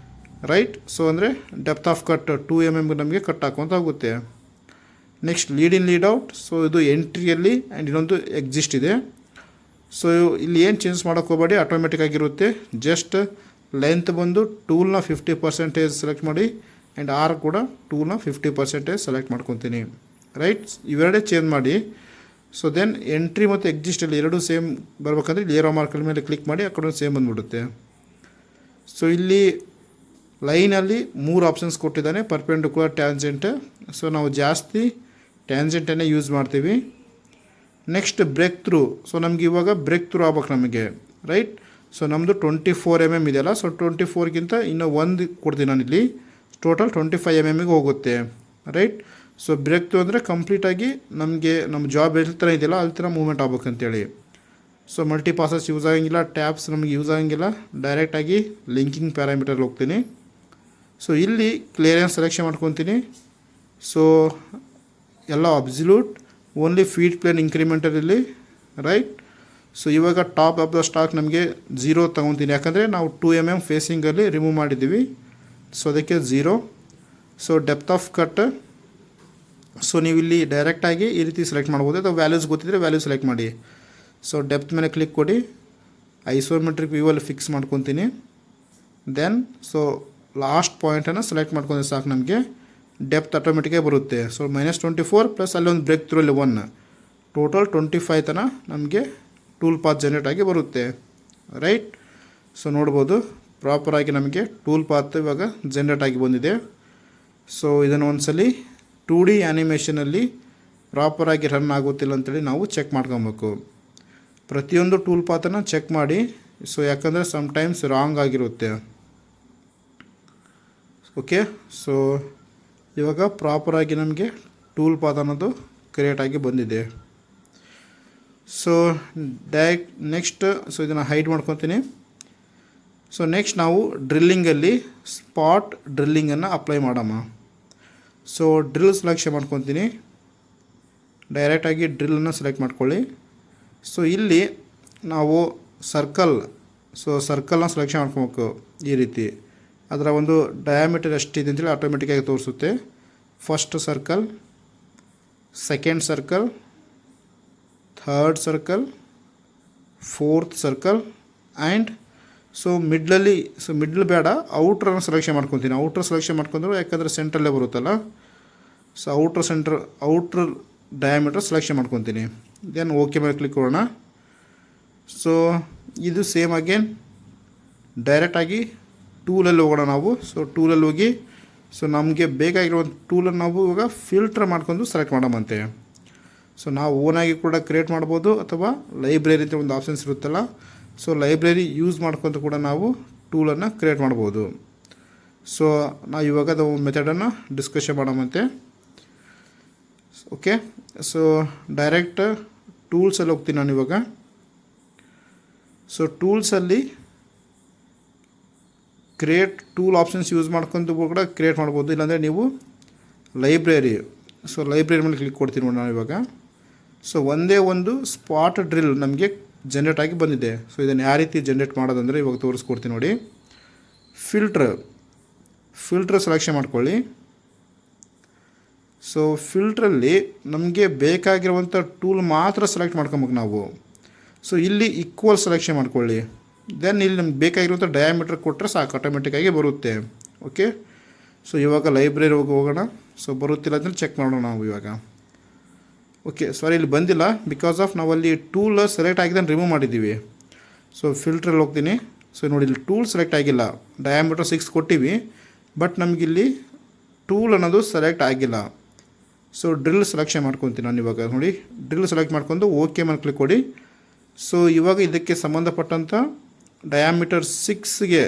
S1: right. So ಅಂದರೆ ಡೆಪ್ತ್ ಆಫ್ ಕಟ್ 2 mm ನಮಗೆ ಕಟ್ ಹಾಕುವಂತ ಹೋಗುತ್ತೆ. Next lead in lead out. So ಇದು ಎಂಟ್ರಿಯಲ್ಲಿ ಆ್ಯಂಡ್ ಇನ್ನೊಂದು ಎಕ್ಸಿಸ್ಟ್ ಇದೆ. ಸೊ ಇಲ್ಲಿ ಏನು ಚೇಂಜ್ ಮಾಡೋಕ್ಕೆ ಹೋಗಬೇಡಿ, ಆಟೋಮೆಟಿಕ್ ಆಗಿರುತ್ತೆ. ಜಸ್ಟ್ ಲೆಂತ್ ಬಂದು ಟೂಲ್ನ 50% ಸೆಲೆಕ್ಟ್ ಮಾಡಿ ಆ್ಯಂಡ್ ಆರ್ ಕೂಡ ಟೂಲ್ನ 50% ಸೆಲೆಕ್ಟ್ ಮಾಡ್ಕೊತೀನಿ. ರೈಟ್, ಇವೆರಡೇ ಚೇಂಜ್ ಮಾಡಿ. ಸೊ ದೆನ್ ಎಂಟ್ರಿ ಮತ್ತು ಎಕ್ಸಿಸ್ಟಲ್ಲಿ ಎರಡೂ ಸೇಮ್ ಬರ್ಬೇಕಂದ್ರೆ ಇಲ್ಲಿ ಏರೋ ಮಾರ್ಕಲ್ ಮೇಲೆ ಕ್ಲಿಕ್ ಮಾಡಿ, ಆ ಕಡೆ ಸೇಮ್ ಬಂದುಬಿಡುತ್ತೆ. ಸೊ ಇಲ್ಲಿ ಲೈನಲ್ಲಿ 3 ಆಪ್ಷನ್ಸ್ ಕೊಟ್ಟಿದ್ದಾನೆ, ಪರ್ಪೆಂಡಿಕ್ಯುಲರ್, ಟ್ಯಾಂಜೆಂಟ್. ಸೊ ನಾವು ಜಾಸ್ತಿ ಟ್ಯಾಂಜೆಂಟನ್ನೇ ಯೂಸ್ ಮಾಡ್ತೀವಿ. Next break through. ಸೊ ನಮ್ಗೆ ಇವಾಗ ಬ್ರೇಕ್ ಥ್ರೂ ಆಗ್ಬೇಕು ನಮಗೆ, ರೈಟ್. ಸೊ ನಮ್ಮದು 24 mm ಇದೆಯಲ್ಲ, ಸೊ 24ಗಿಂತ ಇನ್ನೂ 1 ಕೊಡ್ತೀನಿ ನಾನಿಲ್ಲಿ, ಟೋಟಲ್ 25 mm ಹೋಗುತ್ತೆ, ರೈಟ್. ಸೊ ಬ್ರೇಕ್ ಥ್ರೂ ಅಂದರೆ ಕಂಪ್ಲೀಟಾಗಿ ನಮಗೆ ನಮ್ಮ ಜಾಬ್ ಎಲ್ಲಿ ಥರ ಇದೆಯಲ್ಲ ಅಲ್ಲಿ ಥರ ಮೂವ್ಮೆಂಟ್ ಆಗ್ಬೇಕಂತೇಳಿ. ಸೊ ಮಲ್ಟಿ ಪಾಸಸ್ ಯೂಸ್ ಆಗಂಗಿಲ್ಲ, ಟ್ಯಾಬ್ಸ್ ನಮಗೆ ಯೂಸ್ ಆಗಂಗಿಲ್ಲ, ಡೈರೆಕ್ಟಾಗಿ ಲಿಂಕಿಂಗ್ ಪ್ಯಾರಾಮೀಟರ್ ಹೋಗ್ತೀನಿ. ಸೊ ಇಲ್ಲಿ ಕ್ಲಿಯರೆನ್ಸ್ ಸೆಲೆಕ್ಷನ್ ಮಾಡ್ಕೊತೀನಿ. ಸೊ ಎಲ್ಲ absolute, only feed plane incremental ಇಲ್ಲಿ, ರೈಟ್. ಸೊ ಇವಾಗ ಟಾಪ್ ಆಫ್ ದ ಸ್ಟಾಕ್ ನಮಗೆ 0 ತೊಗೊತೀನಿ, ಯಾಕಂದರೆ ನಾವು 2 mm ಫೇಸಿಂಗಲ್ಲಿ ರಿಮೂವ್ ಮಾಡಿದ್ದೀವಿ, ಸೊ ಅದಕ್ಕೆ 0. So depth of cut. So ನೀವು ಇಲ್ಲಿ ಡೈರೆಕ್ಟಾಗಿ ಈ ರೀತಿ ಸೆಲೆಕ್ಟ್ ಮಾಡ್ಬೋದು, ಅಥವಾ ವ್ಯಾಲ್ಯೂಸ್ ಗೊತ್ತಿದ್ದರೆ ವ್ಯಾಲ್ಯೂ ಸೆಲೆಕ್ಟ್ ಮಾಡಿ. ಸೊ ಡೆಪ್ತ್ ಮೇಲೆ ಕ್ಲಿಕ್ ಕೊಡಿ, ಐಸೋಮೆಟ್ರಿಕ್ ವ್ಯೂವಲ್ಲಿ ಫಿಕ್ಸ್ ಮಾಡ್ಕೊತೀನಿ. ದೆನ್ ಸೊ ಲಾಸ್ಟ್ ಪಾಯಿಂಟನ್ನು ಸೆಲೆಕ್ಟ್ ಮಾಡ್ಕೊಂಡ್ರೆ ಸಾಕು, ನಮಗೆ ಡೆಪ್ತ್ ಆಟೋಮೆಟಿಕಾಗಿ ಬರುತ್ತೆ. ಸೊ -24 ಪ್ಲಸ್ ಅಲ್ಲೊಂದು ಬ್ರೇಕ್ ಥ್ರೂ 1, ಟೋಟಲ್ 25 ತನಕ ನಮಗೆ ಟೂಲ್ ಪಾತ್ ಜನ್ರೇಟ್ ಆಗಿ ಬರುತ್ತೆ, ರೈಟ್. ಸೊ ನೋಡ್ಬೋದು ಪ್ರಾಪರಾಗಿ ನಮಗೆ ಟೂಲ್ ಪಾತ್ ಇವಾಗ ಜನ್ರೇಟ್ ಆಗಿ ಬಂದಿದೆ. ಸೊ ಇದನ್ನು ಒಂದ್ಸಲಿ 2D ಆ್ಯನಿಮೇಷನಲ್ಲಿ ಪ್ರಾಪರಾಗಿ ರನ್ ಆಗುತ್ತಿಲ್ಲ ಅಂತೇಳಿ ನಾವು ಚೆಕ್ ಮಾಡ್ಕೊಬೇಕು. ಪ್ರತಿಯೊಂದು ಟೂಲ್ ಪಾತನ್ನು ಚೆಕ್ ಮಾಡಿ. ಸೊ ಯಾಕಂದರೆ ಸಮ್ಟೈಮ್ಸ್ ರಾಂಗ್ ಆಗಿರುತ್ತೆ, ಓಕೆ. ಸೊ ಇವಾಗ ಪ್ರಾಪರಾಗಿ ನಮಗೆ ಟೂಲ್ ಪಾತ್ ಅನ್ನೋದು ಕ್ರಿಯೇಟ್ ಆಗಿ ಬಂದಿದೆ. ಸೊ ನೆಕ್ಸ್ಟ್ ಸೊ ಇದನ್ನು ಹೈಡ್ ಮಾಡ್ಕೊತೀನಿ. ಸೊ ನೆಕ್ಸ್ಟ್ ನಾವು ಡ್ರಿಲ್ಲಿಂಗಲ್ಲಿ ಸ್ಪಾಟ್ ಡ್ರಿಲ್ಲಿಂಗನ್ನು ಅಪ್ಲೈ ಮಾಡೋಣ. ಸೊ ಡ್ರಿಲ್ ಸೆಲೆಕ್ಷನ್ ಮಾಡ್ಕೊತೀನಿ, ಡೈರೆಕ್ಟಾಗಿ ಡ್ರಿಲ್ಲನ್ನು ಸೆಲೆಕ್ಟ್ ಮಾಡ್ಕೊಳ್ಳಿ. ಸೊ ಇಲ್ಲಿ ನಾವು ಸರ್ಕಲ್, ಸೊ ಸರ್ಕಲ್ನ ಸೆಲೆಕ್ಷನ್ ಮಾಡ್ಕೊಬೇಕು ಈ ರೀತಿ. ಅದರ ಒಂದು ಡಯಾಮೀಟರ್ ಎಷ್ಟಿದೆ ಅಂತೇಳಿ ಆಟೋಮೆಟಿಕ್ಕಾಗಿ ತೋರಿಸುತ್ತೆ. First circle, second circle, third circle, fourth circle and so ಮಿಡ್ಲಲ್ಲಿ, ಸೊ ಮಿಡ್ಲ್ ಬೇಡ, ಔಟ್ರನ್ನು ಸೆಲೆಕ್ಷನ್ ಮಾಡ್ಕೊತೀನಿ. ಔಟ್ರ್ ಸೆಲೆಕ್ಷನ್ ಮಾಡ್ಕೊಂಡ್ರು ಯಾಕಂದರೆ ಸೆಂಟ್ರಲ್ಲೇ ಬರುತ್ತಲ್ಲ. ಸೊ ಔಟ್ರ್ ಡಯಾಮೀಟರ್ ಸೆಲೆಕ್ಷನ್ ಮಾಡ್ಕೊತೀನಿ. ದೆನ್ ಓಕೆ ಮೇಲೆ ಕ್ಲಿಕ್ ಕೊಡೋಣ. ಸೊ ಇದು ಸೇಮ್ ಅಗೇನ್ ಡೈರೆಕ್ಟಾಗಿ ಟೂಲಲ್ಲಿ ಹೋಗೋಣ ನಾವು. ಸೊ ಟೂಲಲ್ಲಿ ಹೋಗಿ ಸೊ ನಮಗೆ ಬೇಕಾಗಿರೋ ಒಂದು ಟೂಲನ್ನು ನಾವು ಇವಾಗ ಫಿಲ್ಟ್ರ್ ಮಾಡ್ಕೊಂಡು ಸೆಲೆಕ್ಟ್ ಮಾಡೋಮಂತೆ. ಸೊ ನಾವು ಓನಾಗಿ ಕೂಡ ಕ್ರಿಯೇಟ್ ಮಾಡ್ಬೋದು, ಅಥವಾ ಲೈಬ್ರರಿ ಅಂತ ಒಂದು ಆಪ್ಷನ್ಸ್ ಇರುತ್ತಲ್ಲ, ಸೊ ಲೈಬ್ರರಿ ಯೂಸ್ ಮಾಡ್ಕೊತ ಕೂಡ ನಾವು ಟೂಲನ್ನು ಕ್ರಿಯೇಟ್ ಮಾಡ್ಬೋದು. ಸೊ ನಾವು ಇವಾಗ ಅದು ಮೆಥಡನ್ನು ಡಿಸ್ಕಷನ್ ಮಾಡೋಮಂತೆ, ಓಕೆ. ಸೊ ಡೈರೆಕ್ಟ್ ಟೂಲ್ಸಲ್ಲಿ ಹೋಗ್ತೀನಿ ನಾನು ಇವಾಗ. ಸೊ ಟೂಲ್ಸಲ್ಲಿ ಕ್ರಿಯೇಟ್ ಟೂಲ್ ಆಪ್ಷನ್ಸ್ ಯೂಸ್ ಮಾಡ್ಕೊಂಡು ಕೂಡ ಕ್ರಿಯೇಟ್ ಮಾಡ್ಬೋದು, ಇಲ್ಲಾಂದರೆ ನೀವು ಲೈಬ್ರರಿ, ಸೊ ಲೈಬ್ರರಿ ಮೇಲೆ ಕ್ಲಿಕ್ ಕೊಡ್ತೀನಿ ನೋಡಿ ನಾನು ಇವಾಗ. ಸೊ ಒಂದೇ ಒಂದು ಸ್ಪಾಟ್ ಡ್ರಿಲ್ ನಮಗೆ ಜನ್ರೇಟ್ ಆಗಿ ಬಂದಿದೆ. ಸೊ ಇದನ್ನು ಯಾವ ರೀತಿ ಜನ್ರೇಟ್ ಮಾಡೋದಂದರೆ ಇವಾಗ ತೋರಿಸ್ಕೊಡ್ತೀನಿ ನೋಡಿ. ಫಿಲ್ಟ್ರ್ ಸೆಲೆಕ್ಷನ್ ಮಾಡ್ಕೊಳ್ಳಿ. ಸೊ ಫಿಲ್ಟ್ರಲ್ಲಿ ನಮಗೆ ಬೇಕಾಗಿರುವಂಥ ಟೂಲ್ ಮಾತ್ರ ಸೆಲೆಕ್ಟ್ ಮಾಡ್ಕೊಬೇಕು ನಾವು. ಸೊ ಇಲ್ಲಿ ಈಕ್ವಲ್ ಸೆಲೆಕ್ಷನ್ ಮಾಡ್ಕೊಳ್ಳಿ. ದೆನ್ ಇಲ್ಲಿ ನಮ್ಗೆ ಬೇಕಾಗಿರುವಂಥ ಡಯಾಮೀಟರ್ ಕೊಟ್ಟರೆ ಸಾಕು, ಆಟೋಮೆಟಿಕ್ಕಾಗಿ ಬರುತ್ತೆ, ಓಕೆ. ಸೊ ಇವಾಗ ಲೈಬ್ರರಿ ಹೋಗೋಣ. ಸೊ ಬರುತ್ತಿಲ್ಲ ಅಂದರೆ ಚೆಕ್ ಮಾಡೋಣ ನಾವು ಇವಾಗ. ಓಕೆ, ಸಾರಿ ಇಲ್ಲಿ ಬಂದಿಲ್ಲ, ಬಿಕಾಸ್ ಆಫ್ ನಾವಲ್ಲಿ ಟೂಲ್ ಸೆಲೆಕ್ಟ್ ಆಗಿದ್ದನ್ನು ರಿಮೂವ್ ಮಾಡಿದ್ದೀವಿ. ಸೊ ಫಿಲ್ಟ್ರಲ್ಲಿ ಹೋಗ್ತೀನಿ, ಸೊ ನೋಡಿ ಇಲ್ಲಿ ಟೂಲ್ ಸೆಲೆಕ್ಟ್ ಆಗಿಲ್ಲ, ಡಯಾಮೀಟರ್ 6 ಕೊಟ್ಟಿವಿ, ಬಟ್ ನಮಗಿಲ್ಲಿ ಟೂಲ್ ಅನ್ನೋದು ಸೆಲೆಕ್ಟ್ ಆಗಿಲ್ಲ. ಸೊ ಡ್ರಿಲ್ ಸೆಲೆಕ್ಷನ್ ಮಾಡ್ಕೊತೀನಿ ನಾನು ಇವಾಗ. ನೋಡಿ ಡ್ರಿಲ್ ಸೆಲೆಕ್ಟ್ ಮಾಡ್ಕೊಂಡು ಓಕೆ ಮೇಲೆ ಕ್ಲಿಕ್ ಕೊಡಿ. ಸೊ ಇವಾಗ ಇದಕ್ಕೆ ಸಂಬಂಧಪಟ್ಟಂಥ ಡಯಾಮೀಟರ್ 6ಗೆ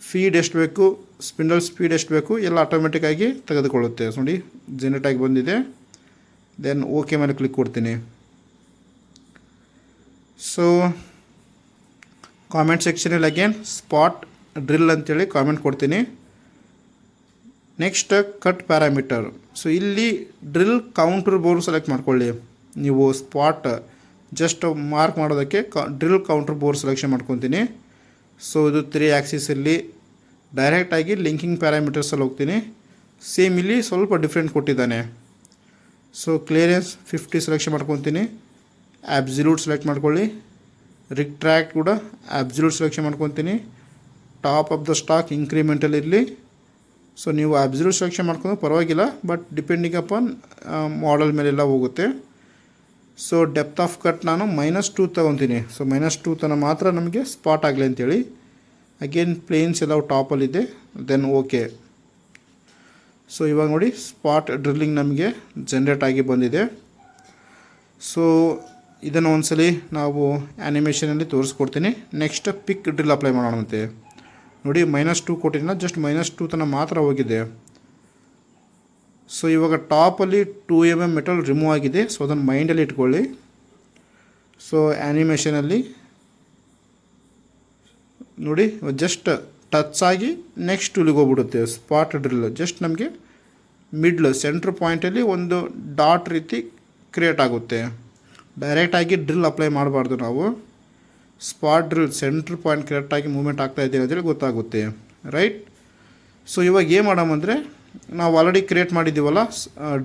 S1: ಫೀಡ್ ಎಷ್ಟು ಬೇಕು, ಸ್ಪಿಂಡಲ್ ಸ್ಪೀಡ್ ಎಷ್ಟು ಬೇಕು ಎಲ್ಲ ಆಟೋಮೆಟಿಕ್ಕಾಗಿ ತೆಗೆದುಕೊಳ್ಳುತ್ತೆ. ನೋಡಿ ಜನರೇಟಾಗಿ ಬಂದಿದೆ. ದೆನ್ ಓಕೆ ಮೇಲೆ ಕ್ಲಿಕ್ ಕೊಡ್ತೀನಿ. ಸೊ ಕಾಮೆಂಟ್ ಸೆಕ್ಷನಲ್ಲಿ ಅಗೇನ್ ಸ್ಪಾಟ್ ಡ್ರಿಲ್ ಅಂತೇಳಿ ಕಾಮೆಂಟ್ ಕೊಡ್ತೀನಿ. Next cut parameter. ಸೊ ಇಲ್ಲಿ ಡ್ರಿಲ್ ಕೌಂಟರ್ ಬೋರ್ ಸೆಲೆಕ್ಟ್ ಮಾಡ್ಕೊಳ್ಳಿ. ನೀವು ಸ್ಪಾಟ್ ಜಸ್ಟ್ ಮಾರ್ಕ್ ಮಾಡೋದಕ್ಕೆ ಡ್ರಿಲ್ ಕೌಂಟರ್ ಬೋರ್ ಸೆಲೆಕ್ಷನ್ ಮಾಡ್ಕೊತೀನಿ. ಸೊ ಇದು 3 ಆ್ಯಕ್ಸಿಸಲ್ಲಿ ಡೈರೆಕ್ಟಾಗಿ ಲಿಂಕಿಂಗ್ ಪ್ಯಾರಾಮೀಟರ್ಸಲ್ಲಿ ಹೋಗ್ತೀನಿ. ಸೇಮ್ ಇಲ್ಲಿ ಸ್ವಲ್ಪ ಡಿಫ್ರೆಂಟ್ ಕೊಟ್ಟಿದ್ದಾನೆ. ಸೊ ಕ್ಲಿಯರೆನ್ಸ್ 50 ಸೆಲೆಕ್ಷನ್ ಮಾಡ್ಕೊತೀನಿ. ಆಬ್ಸಲ್ಯೂಟ್ ಸೆಲೆಕ್ಟ್ ಮಾಡ್ಕೊಳ್ಳಿ. ರಿಟ್ರ್ಯಾಕ್ಟ್ ಕೂಡ ಆಬ್ಸಲ್ಯೂಟ್ ಸೆಲೆಕ್ಷನ್ ಮಾಡ್ಕೊತೀನಿ. Top of the stock incremental ಇರಲಿ. ಸೊ ನೀವು ಆಬ್ಸಲ್ಯೂಟ್ ಸೆಲೆಕ್ಷನ್ ಮಾಡ್ಕೊಂಡು ಪರವಾಗಿಲ್ಲ, ಬಟ್ ಡಿಪೆಂಡಿಂಗ್ ಅಪಾನ್ ಮಾಡೆಲ್ ಮೇಲೆಲ್ಲ ಹೋಗುತ್ತೆ. ಸೊ ಡೆಪ್ತ್ ಆಫ್ ಕಟ್ ನಾನು -2 ತೊಗೊತೀನಿ. ಸೊ -2 ತನಕ ಮಾತ್ರ ನಮಗೆ ಸ್ಪಾಟ್ ಆಗಲಿ ಅಂತೇಳಿ. ಅಗೇನ್ ಪ್ಲೇನ್ಸ್ ಎಲ್ಲ ಟಾಪಲ್ಲಿದೆ. Then okay. ಸೊ ಇವಾಗ ನೋಡಿ ಸ್ಪಾಟ್ ಡ್ರಿಲ್ಲಿಂಗ್ ನಮಗೆ ಜನ್ರೇಟ್ ಆಗಿ ಬಂದಿದೆ. ಸೊ ಇದನ್ನು ಒಂದ್ಸಲಿ ನಾವು ಆ್ಯನಿಮೇಷನಲ್ಲಿ ತೋರಿಸ್ಕೊಡ್ತೀನಿ. Next peck drill apply ಮಾಡೋಣಂತೆ. ನೋಡಿ -2 ಕೊಟ್ಟಿಲ್ಲ, ಜಸ್ಟ್ -2 ತನಕ ಮಾತ್ರ ಹೋಗಿದೆ. ಸೊ ಇವಾಗ ಟಾಪಲ್ಲಿ 2 mm ಮೆಟಲ್ ರಿಮೂವ್ ಆಗಿದೆ. ಸೊ ಅದನ್ನು ಮೈಂಡಲ್ಲಿ ಇಟ್ಕೊಳ್ಳಿ. ಸೊ ಆ್ಯನಿಮೇಷನಲ್ಲಿ ನೋಡಿ ಜಸ್ಟ್ ಟಚ್ ಆಗಿ ನೆಕ್ಸ್ಟ್ ಟೂಲಿಗೆ ಹೋಗ್ಬಿಡುತ್ತೆ. ಸ್ಪಾಟ್ ಡ್ರಿಲ್ ಜಸ್ಟ್ ನಮಗೆ ಮಿಡ್ಲ್ ಸೆಂಟ್ರ್ ಪಾಯಿಂಟಲ್ಲಿ ಒಂದು ಡಾಟ್ ರೀತಿ ಕ್ರಿಯೇಟ್ ಆಗುತ್ತೆ. ಡೈರೆಕ್ಟಾಗಿ ಡ್ರಿಲ್ ಅಪ್ಲೈ ಮಾಡಬಾರ್ದು ನಾವು. ಸ್ಪಾಟ್ ಡ್ರಿಲ್ ಸೆಂಟ್ರ್ ಪಾಯಿಂಟ್ ಕರೆಕ್ಟಾಗಿ ಮೂವ್ಮೆಂಟ್ ಆಗ್ತಾಯಿದೆ ಅಂತೇಳಿ ಗೊತ್ತಾಗುತ್ತೆ, ರೈಟ್. ಸೊ ಇವಾಗ ಏನು ಮಾಡೋವಂದರೆ ನಾವು ಆಲ್ರೆಡಿ ಕ್ರಿಯೇಟ್ ಮಾಡಿದ್ದೀವಲ್ಲ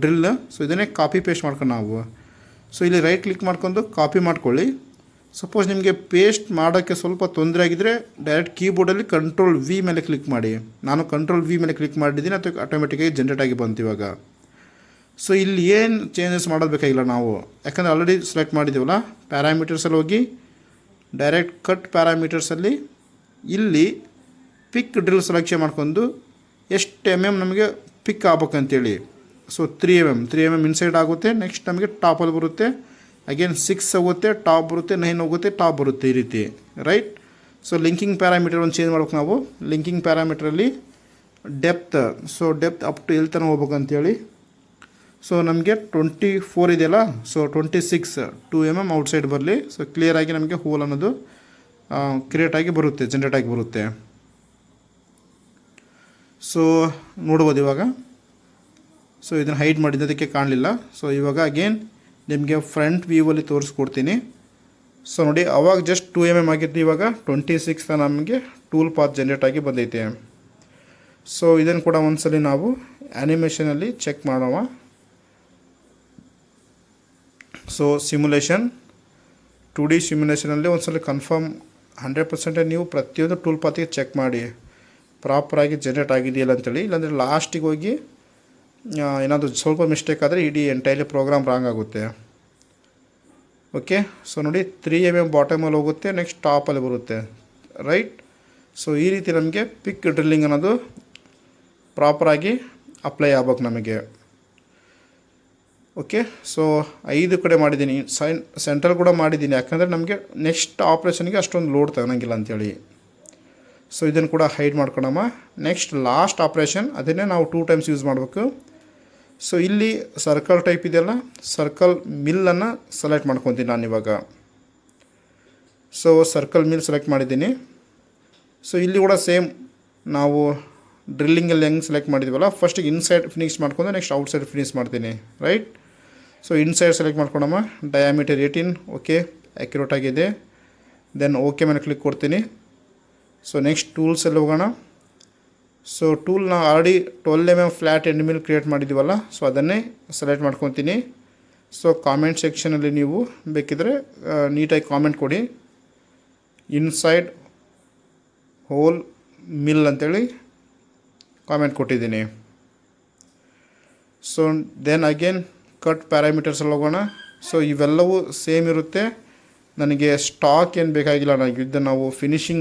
S1: ಡ್ರಿಲ್. ಸೊ ಇದನ್ನೇ ಕಾಪಿ ಪೇಸ್ಟ್ ಮಾಡ್ಕೊಂಡು ನಾವು. ಸೊ ಇಲ್ಲಿ ರೈಟ್ ಕ್ಲಿಕ್ ಮಾಡ್ಕೊಂಡು ಕಾಪಿ ಮಾಡ್ಕೊಳ್ಳಿ. ಸಪೋಸ್ ನಿಮಗೆ ಪೇಸ್ಟ್ ಮಾಡೋಕ್ಕೆ ಸ್ವಲ್ಪ ತೊಂದರೆ ಆಗಿದ್ದರೆ ಡೈರೆಕ್ಟ್ ಕೀಬೋರ್ಡಲ್ಲಿ Ctrl+V ಮೇಲೆ ಕ್ಲಿಕ್ ಮಾಡಿ. ನಾನು Ctrl+V ಮೇಲೆ ಕ್ಲಿಕ್ ಮಾಡಿದ್ದೀನಿ, ಅಥವಾ ಆಟೋಮೆಟಿಕ್ಕಾಗಿ ಜನ್ರೇಟ್ ಆಗಿ ಬಂತು ಇವಾಗ. ಸೊ ಇಲ್ಲಿ ಏನು ಚೇಂಜಸ್ ಮಾಡೋದು ಬೇಕಾಗಿಲ್ಲ ನಾವು, ಯಾಕಂದರೆ ಆಲ್ರೆಡಿ ಸೆಲೆಕ್ಟ್ ಮಾಡಿದ್ದೀವಲ್ಲ. ಪ್ಯಾರಾಮೀಟರ್ಸಲ್ಲಿ ಹೋಗಿ ಡೈರೆಕ್ಟ್ ಕಟ್ ಪ್ಯಾರಾಮೀಟರ್ಸಲ್ಲಿ ಇಲ್ಲಿ ಪಿಕ್ ಡ್ರಿಲ್ ಸೆಲೆಕ್ಷನ್ ಮಾಡ್ಕೊಂಡು ಎಷ್ಟು mm ನಮಗೆ ಪಿಕ್ ಆಗ್ಬೇಕಂತೇಳಿ. ಸೊ 3 mm ಇನ್ಸೈಡ್ ಆಗುತ್ತೆ. ನೆಕ್ಸ್ಟ್ ನಮಗೆ ಟಾಪಲ್ಲಿ ಬರುತ್ತೆ. ಅಗೇನ್ 6 ಹೋಗುತ್ತೆ, ಟಾಪ್ ಬರುತ್ತೆ, 9 ಹೋಗುತ್ತೆ, ಟಾಪ್ ಬರುತ್ತೆ, ಈ ರೀತಿ, ರೈಟ್. ಸೊ ಲಿಂಕಿಂಗ್ ಪ್ಯಾರಾಮೀಟರ್ ಒಂದು ಚೇಂಜ್ ಮಾಡ್ಬೇಕು ನಾವು. ಲಿಂಕಿಂಗ್ ಪ್ಯಾರಾಮೀಟ್ರಲ್ಲಿ depth, so depth up to ಎಲ್ಲಿ ತನಕ ಹೋಗ್ಬೇಕಂತೇಳಿ. ಸೊ ನಮಗೆ 24 ಇದೆಯಲ್ಲ, ಸೊ 26 2 mm ಔಟ್ಸೈಡ್ ಬರಲಿ. ಸೊ ಕ್ಲಿಯರಾಗಿ ನಮಗೆ ಹೋಲ್ ಅನ್ನೋದು ಕ್ರಿಯೇಟಾಗಿ ಬರುತ್ತೆ, ಜನ್ರೇಟ್ ಆಗಿ ಬರುತ್ತೆ. ಸೊ ನೋಡ್ಬೋದು ಇವಾಗ. ಸೊ ಇದನ್ನು ಹೈಡ್ ಮಾಡಿದ್ದಕ್ಕೆ ಕಾಣಲಿಲ್ಲ. ಸೊ ಇವಾಗ ಅಗೇನ್ ನಿಮಗೆ ಫ್ರಂಟ್ ವ್ಯೂವಲ್ಲಿ ತೋರಿಸ್ಕೊಡ್ತೀನಿ. ಸೊ ನೋಡಿ ಅವಾಗ ಜಸ್ಟ್ 2 mm ಆಗಿದ್ದು, ಇವಾಗ 26 ನಮಗೆ ಟೂಲ್ ಪಾತ್ ಜನ್ರೇಟ್ ಆಗಿ ಬಂದೈತೆ. ಸೊ ಇದನ್ನು ಕೂಡ ಒಂದ್ಸಲಿ ನಾವು ಆ್ಯನಿಮೇಷನಲ್ಲಿ ಚೆಕ್ ಮಾಡೋಣ. ಸೊ ಸಿಮ್ಯುಲೇಷನ್ 2D ಸಿಮ್ಯುಲೇಷನಲ್ಲಿ ಒಂದ್ಸಲ ಕನ್ಫರ್ಮ್ 100% ನೀವು ಪ್ರತಿಯೊಂದು ಟೂಲ್ ಪಾತಿಗೆ ಚೆಕ್ ಮಾಡಿ ಪ್ರಾಪರಾಗಿ ಜನ್ರೇಟ್ ಆಗಿದೆಯಲ್ಲ ಅಂತೇಳಿ. ಇಲ್ಲಾಂದರೆ ಲಾಸ್ಟಿಗೆ ಹೋಗಿ ಏನಾದರೂ ಸ್ವಲ್ಪ ಮಿಸ್ಟೇಕ್ ಆದರೆ ಇಡೀ ಎಂಟೈರ್ಲಿ ಪ್ರೋಗ್ರಾಮ್ ರಾಂಗ್ ಆಗುತ್ತೆ. ಓಕೆ. ಸೊ ನೋಡಿ 3 mm ಬಾಟಮಲ್ಲಿ ಹೋಗುತ್ತೆ, ನೆಕ್ಸ್ಟ್ ಟಾಪಲ್ಲಿ ಬರುತ್ತೆ, ರೈಟ್. ಸೊ ಈ ರೀತಿ ನಮಗೆ ಪಿಕ್ ಡ್ರಿಲ್ಲಿಂಗ್ ಅನ್ನೋದು ಪ್ರಾಪರಾಗಿ ಅಪ್ಲೈ ಆಗ್ಬೇಕು ನಮಗೆ. ಓಕೆ. ಸೊ 5 ಕಡೆ ಮಾಡಿದ್ದೀನಿ, ಸೆಂಟ್ರಲ್ ಕೂಡ ಮಾಡಿದ್ದೀನಿ, ಯಾಕಂದರೆ ನಮಗೆ ನೆಕ್ಸ್ಟ್ ಆಪ್ರೇಷನ್ಗೆ ಅಷ್ಟೊಂದು ಲೋಡ್ ತಗೊಳಂಗಿಲ್ಲ ಅಂಥೇಳಿ. ಸೊ ಇದನ್ನು ಕೂಡ ಹೈಡ್ ಮಾಡ್ಕೊಳಮ್ಮ. ನೆಕ್ಸ್ಟ್ ಲಾಸ್ಟ್ ಆಪ್ರೇಷನ್, ಅದನ್ನೇ ನಾವು 2 ಟೈಮ್ಸ್ ಯೂಸ್ ಮಾಡಬೇಕು. ಸೊ ಇಲ್ಲಿ ಸರ್ಕಲ್ ಟೈಪ್ ಇದೆಯಲ್ಲ, ಸರ್ಕಲ್ ಮಿಲ್ಲನ್ನು ಸೆಲೆಕ್ಟ್ ಮಾಡ್ಕೊತೀನಿ ನಾನು ಇವಾಗ. ಸೊ ಸರ್ಕಲ್ ಮಿಲ್ ಸೆಲೆಕ್ಟ್ ಮಾಡಿದ್ದೀನಿ. ಸೊ ಇಲ್ಲಿ ಕೂಡ ಸೇಮ್ ನಾವು ಡ್ರಿಲ್ಲಿಂಗಲ್ಲಿ ಹೆಂಗೆ ಸೆಲೆಕ್ಟ್ ಮಾಡಿದ್ವಲ್ಲ, ಫಸ್ಟಿಗೆ ಇನ್ಸೈಡ್ ಫಿನಿಶ್ ಮಾಡ್ಕೊಂಡು ನೆಕ್ಸ್ಟ್ ಔಟ್ಸೈಡ್ ಫಿನಿಶ್ ಮಾಡ್ತೀನಿ, ರೈಟ್. ಸೊ ಇನ್ಸೈಡ್ ಸೆಲೆಕ್ಟ್ ಮಾಡ್ಕೊಳಮ್ಮ. ಡಯಾಮೀಟರ್ 18, ಓಕೆ, ಆ್ಯಕ್ಯುರೇಟ್ ಆಗಿದೆ. ದೆನ್ ಓಕೆ ಮೇಲೆ ಕ್ಲಿಕ್ ಕೊಡ್ತೀನಿ. ಸೊ ನೆಕ್ಸ್ಟ್ ಟೂಲ್ಸಲ್ಲಿ ಹೋಗೋಣ. ಸೊ ಟೂಲ್ನ already 12 mm flat end mill create ಮಾಡಿದ್ದೀವಲ್ಲ, ಸೊ ಅದನ್ನೇ ಸೆಲೆಕ್ಟ್ ಮಾಡ್ಕೊತೀನಿ. ಸೊ ಕಾಮೆಂಟ್ ಸೆಕ್ಷನಲ್ಲಿ ನೀವು ಬೇಕಿದ್ದರೆ ನೀಟಾಗಿ ಕಾಮೆಂಟ್ ಕೊಡಿ. ಇನ್ಸೈಡ್ ಹೋಲ್ ಮಿಲ್ ಅಂತೇಳಿ ಕಾಮೆಂಟ್ ಕೊಟ್ಟಿದ್ದೀನಿ. ಸೊ ದೆನ್ ಅಗೇನ್ ಕಟ್ ಪ್ಯಾರಾಮೀಟರ್ಸಲ್ಲಿ ಹೋಗೋಣ. ಸೊ ಇವೆಲ್ಲವೂ ಸೇಮ್ ಇರುತ್ತೆ. ನನಗೆ ಸ್ಟಾಕ್ ಏನು ಬೇಕಾಗಿಲ್ಲ, ನಾವು